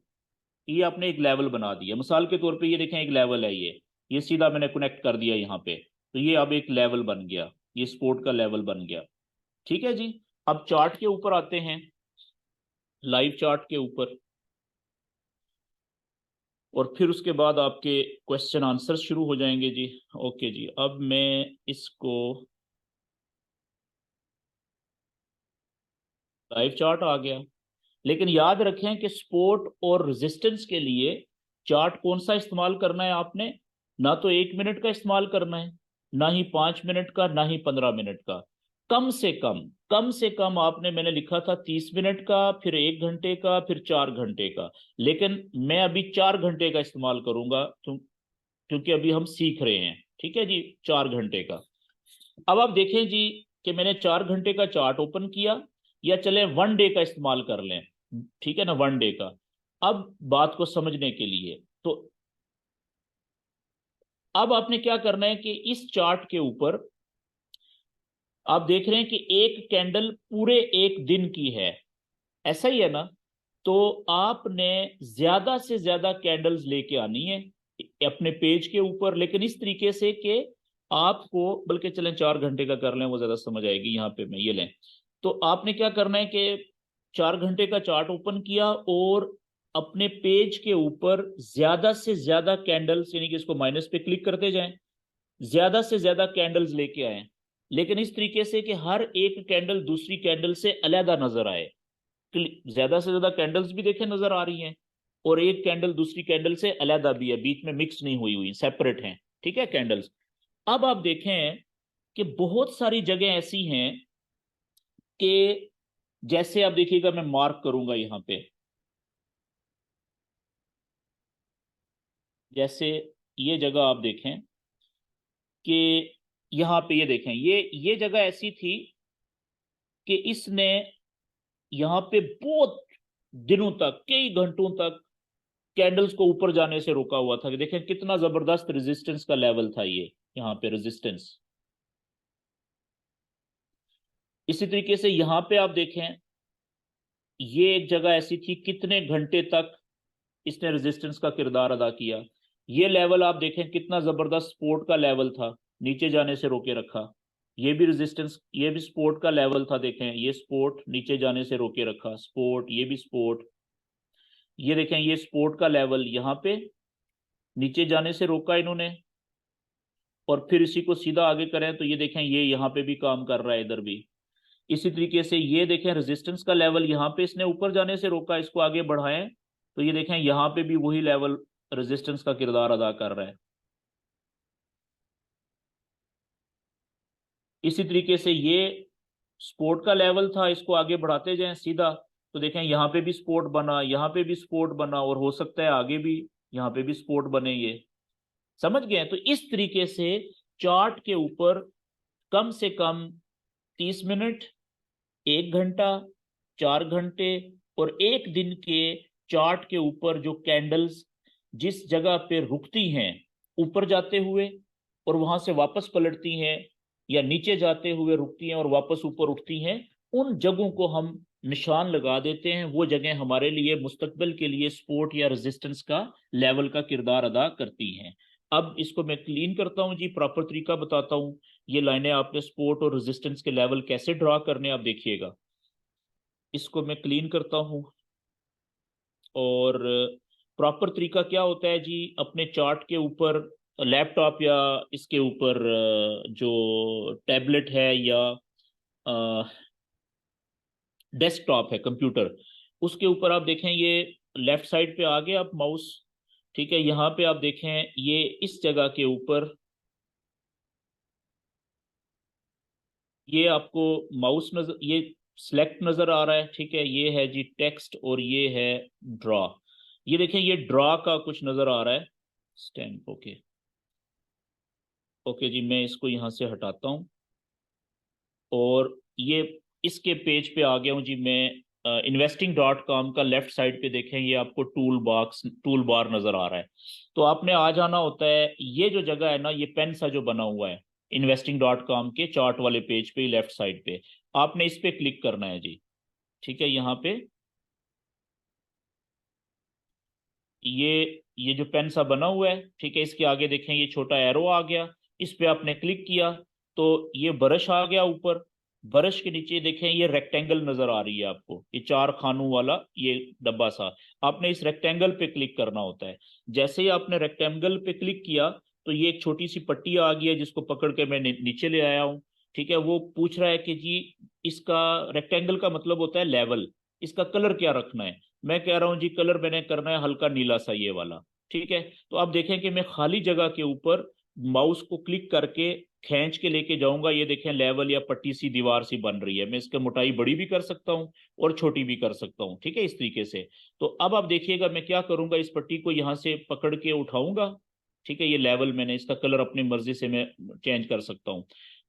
ये आपने एक लेवल बना दिया, मिसाल के तौर पे ये देखें एक लेवल है, ये सीधा मैंने कनेक्ट कर दिया यहाँ पे, तो ये अब एक लेवल बन गया, ये सपोर्ट का लेवल बन गया। ठीक है जी। अब चार्ट के ऊपर आते हैं, लाइव चार्ट के ऊपर, और फिर उसके बाद आपके क्वेश्चन आंसर शुरू हो जाएंगे जी। ओके जी, अब मैं इसको, लाइव चार्ट आ गया, लेकिन याद रखें कि सपोर्ट और रेजिस्टेंस के लिए चार्ट कौन सा इस्तेमाल करना है आपने, ना तो 1 मिनट का इस्तेमाल करना है, ना ही 5 मिनट का, ना ही 15 मिनट का, कम से कम आपने, मैंने लिखा था 30 मिनट का, फिर 1 घंटे का, फिर 4 घंटे का, लेकिन मैं अभी 4 घंटे का इस्तेमाल करूंगा क्योंकि अभी हम सीख रहे हैं। ठीक है जी, 4 घंटे का। अब आप देखें जी कि मैंने 4 घंटे का चार्ट ओपन किया, या चले 1 डे का इस्तेमाल कर लें, ठीक है ना, 1 डे का। अब बात को समझने के लिए तो अब आपने क्या करना है कि इस चार्ट के ऊपर आप देख रहे हैं कि एक कैंडल पूरे एक दिन की है, ऐसा ही है ना। तो आपने ज्यादा से ज्यादा कैंडल्स लेके आनी है अपने पेज के ऊपर, लेकिन इस तरीके से कि आपको, बल्कि चलें 4 घंटे का कर लें, वो ज्यादा समझ आएगी। यहाँ पे मैं ये लें, तो आपने क्या करना है कि 4 घंटे का चार्ट ओपन किया और अपने पेज के ऊपर ज्यादा से ज्यादा कैंडल्स, यानी कि इसको माइनस पे क्लिक करते जाएं, ज्यादा से ज्यादा कैंडल्स लेके आए, लेकिन इस तरीके से कि हर एक कैंडल दूसरी कैंडल से अलहदा नजर आए। ज्यादा से ज्यादा कैंडल्स भी देखें नजर आ रही हैं, और एक कैंडल दूसरी कैंडल से अलहदा भी है, बीच में मिक्स नहीं हुई हुई, सेपरेट हैं, ठीक है कैंडल्स। अब आप देखें कि बहुत सारी जगह ऐसी हैं कि जैसे आप देखिएगा, मैं मार्क करूंगा यहां पे, जैसे ये जगह आप देखें कि यहां पे ये देखें, ये जगह ऐसी थी कि इसने यहां पे बहुत दिनों तक, कई घंटों तक कैंडल्स को ऊपर जाने से रोका हुआ था। कि देखें कितना जबरदस्त रेजिस्टेंस का लेवल था ये, यहाँ पे रेजिस्टेंस। इसी तरीके से यहां पे आप देखें, ये एक जगह ऐसी थी, कितने घंटे तक इसने रेजिस्टेंस का किरदार अदा किया। ये लेवल आप देखें कितना जबरदस्त सपोर्ट का लेवल था, नीचे जाने से रोके रखा। ये भी रेजिस्टेंस, ये भी सपोर्ट का लेवल था, देखें ये सपोर्ट नीचे जाने से रोके रखा, सपोर्ट, ये भी सपोर्ट। ये देखें ये सपोर्ट का लेवल यहाँ पे नीचे जाने से रोका इन्होंने, और फिर इसी को सीधा आगे करें तो ये देखें ये यहाँ पे भी काम कर रहा है, इधर भी। इसी तरीके से ये देखें रेजिस्टेंस का लेवल यहाँ पे इसने ऊपर जाने से रोका, इसको आगे बढ़ाएं तो ये देखें यहाँ पे भी वही लेवल रेजिस्टेंस का किरदार अदा कर रहा है। इसी तरीके से ये सपोर्ट का लेवल था, इसको आगे बढ़ाते जाएं सीधा, तो देखें यहाँ पे भी सपोर्ट बना, यहाँ पे भी सपोर्ट बना, और हो सकता है आगे भी यहाँ पे भी सपोर्ट बने। ये समझ गए? तो इस तरीके से चार्ट के ऊपर कम से कम 30 मिनट, 1 घंटा, 4 घंटे और एक दिन के चार्ट के ऊपर जो कैंडल्स जिस जगह पे रुकती हैं ऊपर जाते हुए और वहां से वापस पलटती हैं, या नीचे जाते हुए रुकती हैं और वापस ऊपर उठती हैं, उन जगहों को हम निशान लगा देते हैं। वो जगह हमारे लिए मुस्तकबिल के लिए सपोर्ट या रेजिस्टेंस का लेवल का किरदार अदा करती हैं। अब इसको मैं क्लीन करता हूं जी, प्रॉपर तरीका बताता हूं। ये लाइनें आपने सपोर्ट और रेजिस्टेंस के लेवल कैसे ड्रा करने, आप देखिएगा। इसको मैं क्लीन करता हूं, और प्रॉपर तरीका क्या होता है जी, अपने चार्ट के ऊपर लैपटॉप या इसके ऊपर जो टैबलेट है या डेस्कटॉप है कंप्यूटर, उसके ऊपर आप देखें ये लेफ्ट साइड पे आ गया आप माउस, ठीक है। यहाँ पे आप देखें ये इस जगह के ऊपर ये आपको माउस नजर, ये सिलेक्ट नजर आ रहा है, ठीक है। ये है जी टेक्स्ट और ये है ड्रॉ। ये देखें ये ड्रॉ का कुछ नजर आ रहा है, स्टैम्प। ओके ओके जी, मैं इसको यहाँ से हटाता हूँ, और ये इसके पेज पे आ गया हूँ जी मैं। investing.com का लेफ्ट साइड पे देखें, ये आपको टूल बार नजर आ रहा है। तो आपने आ जाना होता है, ये जो जगह है ना, ये पेन सा जो बना हुआ है investing.com के चार्ट वाले पेज पे लेफ्ट साइड पे, आपने इस पे क्लिक करना है जी, ठीक है। यहाँ पे ये जो पेन सा बना हुआ है, ठीक है, इसके आगे देखें ये छोटा एरो आ गया, इस पे आपने क्लिक किया तो ये ब्रश आ गया ऊपर। ब्रश के नीचे देखें ये रेक्टेंगल नजर आ रही है आपको, ये 4 खानों वाला ये डब्बा सा, आपने इस रेक्टेंगल पे क्लिक करना होता है। जैसे ही आपने रेक्टेंगल पे क्लिक किया तो ये एक छोटी सी पट्टी आ गई है, जिसको पकड़ के मैं नीचे ले आया हूँ, ठीक है। वो पूछ रहा है कि जी इसका रेक्टेंगल का मतलब होता है लेवल, इसका कलर क्या रखना है। मैं कह रहा हूं जी कलर मैंने करना है हल्का नीला सा, ये वाला, ठीक है। तो आप देखें कि मैं खाली जगह के ऊपर माउस को क्लिक करके खींच के लेके जाऊंगा, ये देखें लेवल या पट्टी सी दीवार सी बन रही है। मैं इसकी मोटाई बड़ी भी कर सकता हूँ और छोटी भी कर सकता हूँ, ठीक है, इस तरीके से। तो अब आप देखिएगा मैं क्या करूंगा, इस पट्टी को यहां से पकड़ के उठाऊंगा, ठीक है, ये लेवल मैंने इसका कलर अपनी मर्जी से मैं चेंज कर सकता हूँ।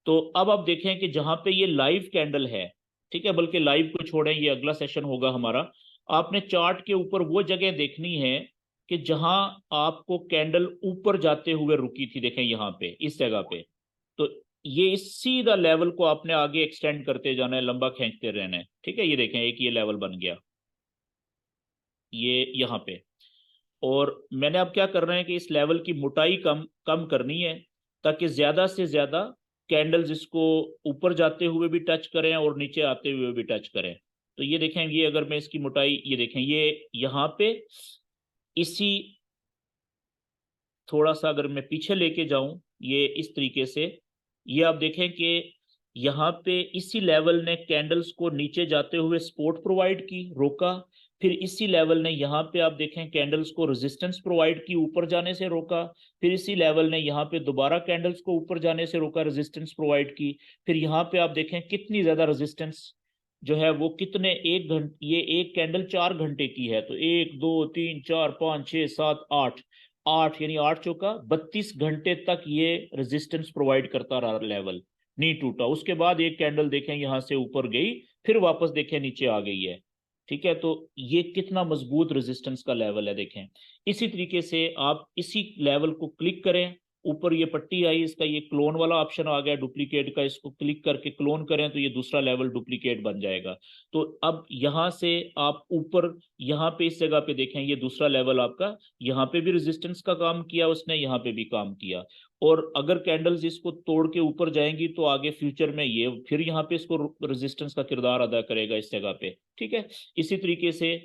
तो अब आप देखें कि जहां पे ये लाइव कैंडल है, ठीक है, बल्कि लाइव को छोड़ें, ये अगला सेशन होगा हमारा। आपने चार्ट के ऊपर वो जगह देखनी है कि जहां आपको कैंडल ऊपर जाते हुए रुकी थी, देखें यहाँ पे इस जगह पे। तो ये इस सीधा लेवल को आपने आगे एक्सटेंड करते जाना है, लंबा खींचते रहना है। ठीक है, ये देखें एक ये लेवल बन गया, ये यहाँ पे। और मैंने अब क्या करना है कि इस लेवल की मोटाई कम कम करनी है, ताकि ज्यादा से ज्यादा कैंडल्स इसको ऊपर जाते हुए भी टच करें और नीचे आते हुए भी टच करें। तो ये देखें, ये अगर मैं इसकी मोटाई, ये देखें ये यहाँ पे इसी, थोड़ा सा अगर मैं पीछे लेके जाऊं ये इस तरीके से, ये आप देखें कि यहाँ पे इसी लेवल ने कैंडल्स को नीचे जाते हुए सपोर्ट प्रोवाइड की, रोका। फिर इसी लेवल ने यहाँ पे आप देखें कैंडल्स को रेजिस्टेंस प्रोवाइड की, ऊपर जाने से रोका। फिर इसी लेवल ने यहाँ पे दोबारा कैंडल्स को ऊपर जाने से रोका, रेजिस्टेंस प्रोवाइड की। फिर यहाँ पे आप देखें कितनी ज्यादा रेजिस्टेंस जो है वो कितने, 1 घंटे, ये एक कैंडल 4 घंटे की है, तो 1 2 3 4 5 6 7 8, 8 यानी 8 चौका 32 घंटे तक ये रेजिस्टेंस प्रोवाइड करता रहा, लेवल नहीं टूटा। उसके बाद एक कैंडल देखें यहां से ऊपर गई, फिर वापस देखें नीचे आ गई है। ठीक है, तो ये कितना मजबूत रेजिस्टेंस का लेवल है, देखें। इसी तरीके से आप इसी लेवल को क्लिक करें, ऊपर ये पट्टी आई, इसका ये क्लोन वाला ऑप्शन आ गया डुप्लीकेट का, इसको क्लिक करके क्लोन करें तो ये दूसरा लेवल डुप्लीकेट बन जाएगा। तो अब यहां से आप ऊपर, यहाँ पे इस जगह पे देखें ये दूसरा लेवल आपका, यहाँ पे भी रेजिस्टेंस का काम किया उसने, यहाँ पे भी काम किया। और अगर कैंडल्स इसको तोड़ के ऊपर जाएंगी तो आगे फ्यूचर में ये फिर यहाँ पे इसको रेजिस्टेंस का किरदार अदा करेगा इस जगह पे। ठीक है, इसी तरीके से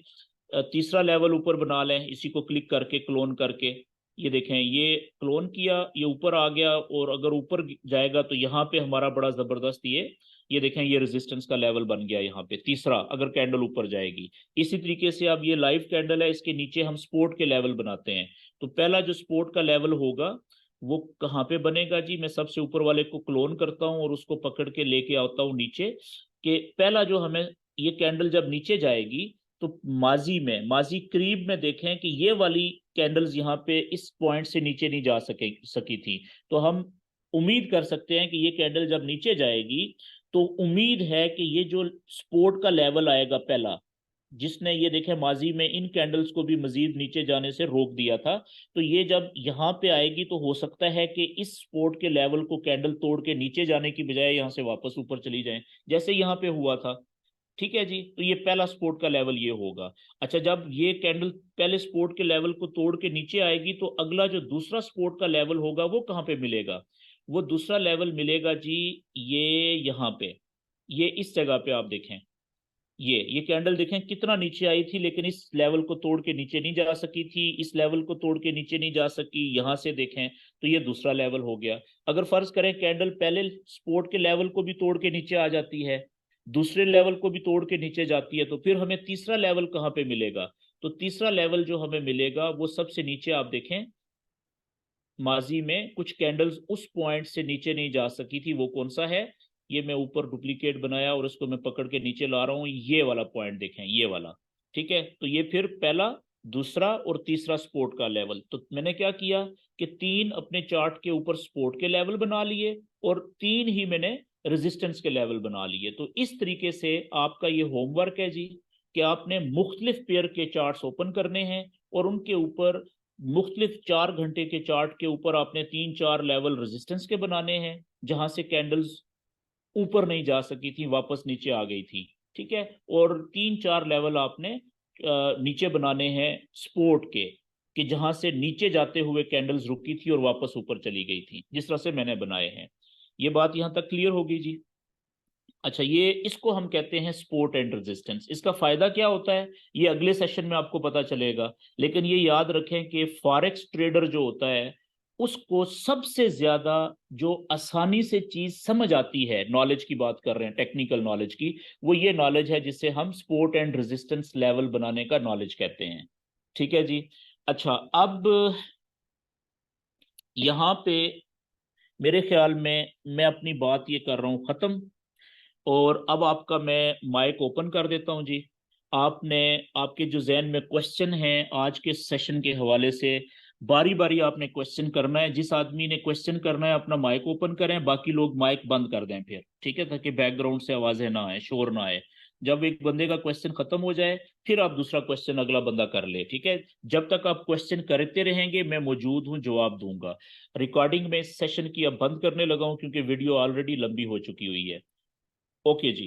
तीसरा लेवल ऊपर बना लें, इसी को क्लिक करके क्लोन करके, ये देखें ये क्लोन किया, ये ऊपर आ गया। और अगर ऊपर जाएगा तो यहाँ पे हमारा बड़ा जबरदस्त ये देखें ये रेजिस्टेंस का लेवल बन गया यहाँ पे तीसरा, अगर कैंडल ऊपर जाएगी। इसी तरीके से अब ये लाइव कैंडल है, इसके नीचे हम सपोर्ट के लेवल बनाते हैं। तो पहला जो सपोर्ट का लेवल होगा वो कहाँ पे बनेगा जी, मैं सबसे ऊपर वाले को क्लोन करता हूँ और उसको पकड़ के लेके आता हूँ नीचे। कि पहला जो हमें, ये कैंडल जब नीचे जाएगी तो माजी करीब में देखें कि ये वाली कैंडल्स यहाँ पे इस पॉइंट से नीचे नहीं जा सकी थी। तो हम उम्मीद कर सकते हैं कि ये कैंडल जब नीचे जाएगी तो उम्मीद है कि ये जो सपोर्ट का लेवल आएगा पहला, जिसने ये देखे माजी में इन कैंडल्स को भी मजीद नीचे जाने से रोक दिया था, तो ये जब यहाँ पे आएगी तो हो सकता है कि इस सपोर्ट के लेवल को कैंडल तोड़ के नीचे जाने की बजाय यहाँ से वापस ऊपर चली जाए, जैसे यहाँ पे हुआ था। ठीक है जी, तो ये पहला सपोर्ट का लेवल ये होगा। अच्छा, जब ये कैंडल पहले सपोर्ट के लेवल को तोड़ के नीचे आएगी तो अगला जो दूसरा सपोर्ट का लेवल होगा वो कहाँ पे मिलेगा, वो दूसरा लेवल मिलेगा जी ये यहाँ पे, ये इस जगह पे आप देखें, ये कैंडल देखें कितना नीचे आई थी, लेकिन इस लेवल को तोड़ के नीचे नहीं जा सकी थी, इस लेवल को तोड़ के नीचे नहीं जा सकी, यहां से देखें तो ये दूसरा लेवल हो गया। अगर फर्ज करें कैंडल पहले सपोर्ट के लेवल को भी तोड़ के नीचे आ जाती है, दूसरे लेवल को भी तोड़ के नीचे जाती है, तो फिर हमें तीसरा लेवल कहाँ पे मिलेगा। तो तीसरा लेवल जो हमें मिलेगा वो सबसे नीचे आप देखें, माजी में कुछ कैंडल्स उस पॉइंट से नीचे नहीं जा सकी थी, वो कौन सा है, ये मैं ऊपर डुप्लीकेट बनाया और इसको मैं पकड़ के नीचे ला रहा हूं, ये वाला पॉइंट देखें, ये वाला। ठीक है, तो ये फिर पहला, दूसरा और तीसरा सपोर्ट का लेवल। तो मैंने क्या किया कि 3 अपने चार्ट के ऊपर सपोर्ट के लेवल बना लिए और 3 ही मैंने रेजिस्टेंस के लेवल बना लिए। तो इस तरीके से आपका ये होमवर्क है जी, कि आपने मुख्तलिफ पेयर के चार्ट्स ओपन करने हैं और उनके ऊपर मुख्तलिफ 4 घंटे के चार्ट के ऊपर आपने 3 4 लेवल रेजिस्टेंस के बनाने हैं, जहां से कैंडल्स ऊपर नहीं जा सकी थी, वापस नीचे आ गई थी। ठीक है, और 3 4 लेवल आपने नीचे बनाने हैं सपोर्ट के, कि जहां से नीचे जाते हुए कैंडल्स रुकी थी और वापस ऊपर चली गई थी, जिस तरह से मैंने बनाए हैं। ये बात यहां तक क्लियर होगी जी। अच्छा, ये इसको हम कहते हैं सपोर्ट एंड रेजिस्टेंस। इसका फायदा क्या होता है ये अगले सेशन में आपको पता चलेगा, लेकिन ये याद रखें कि फॉरेक्स ट्रेडर जो होता है उसको सबसे ज्यादा जो आसानी से चीज समझ आती है, नॉलेज की बात कर रहे हैं, टेक्निकल नॉलेज की, वो ये नॉलेज है जिसे हम सपोर्ट एंड रेजिस्टेंस लेवल बनाने का नॉलेज कहते हैं। ठीक है जी। अच्छा, अब यहाँ पे मेरे ख्याल में मैं अपनी बात ये कर रहा हूँ खत्म, और अब आपका मैं माइक ओपन कर देता हूं जी। आपने, आपके जो जहन में क्वेश्चन हैं आज के सेशन के हवाले से, बारी बारी आपने क्वेश्चन करना है, जिस आदमी ने क्वेश्चन करना है अपना माइक ओपन करें, बाकी लोग माइक बंद कर दें फिर, ठीक है, ताकि बैकग्राउंड से आवाजें ना आए, शोर ना आए। जब एक बंदे का क्वेश्चन खत्म हो जाए फिर आप दूसरा क्वेश्चन अगला बंदा कर ले, ठीक है। जब तक आप क्वेश्चन करते रहेंगे मैं मौजूद हूं, जवाब दूंगा। रिकॉर्डिंग में इस सेशन की अब बंद करने लगा हूं क्योंकि वीडियो ऑलरेडी लंबी हो चुकी हुई है। ओके जी।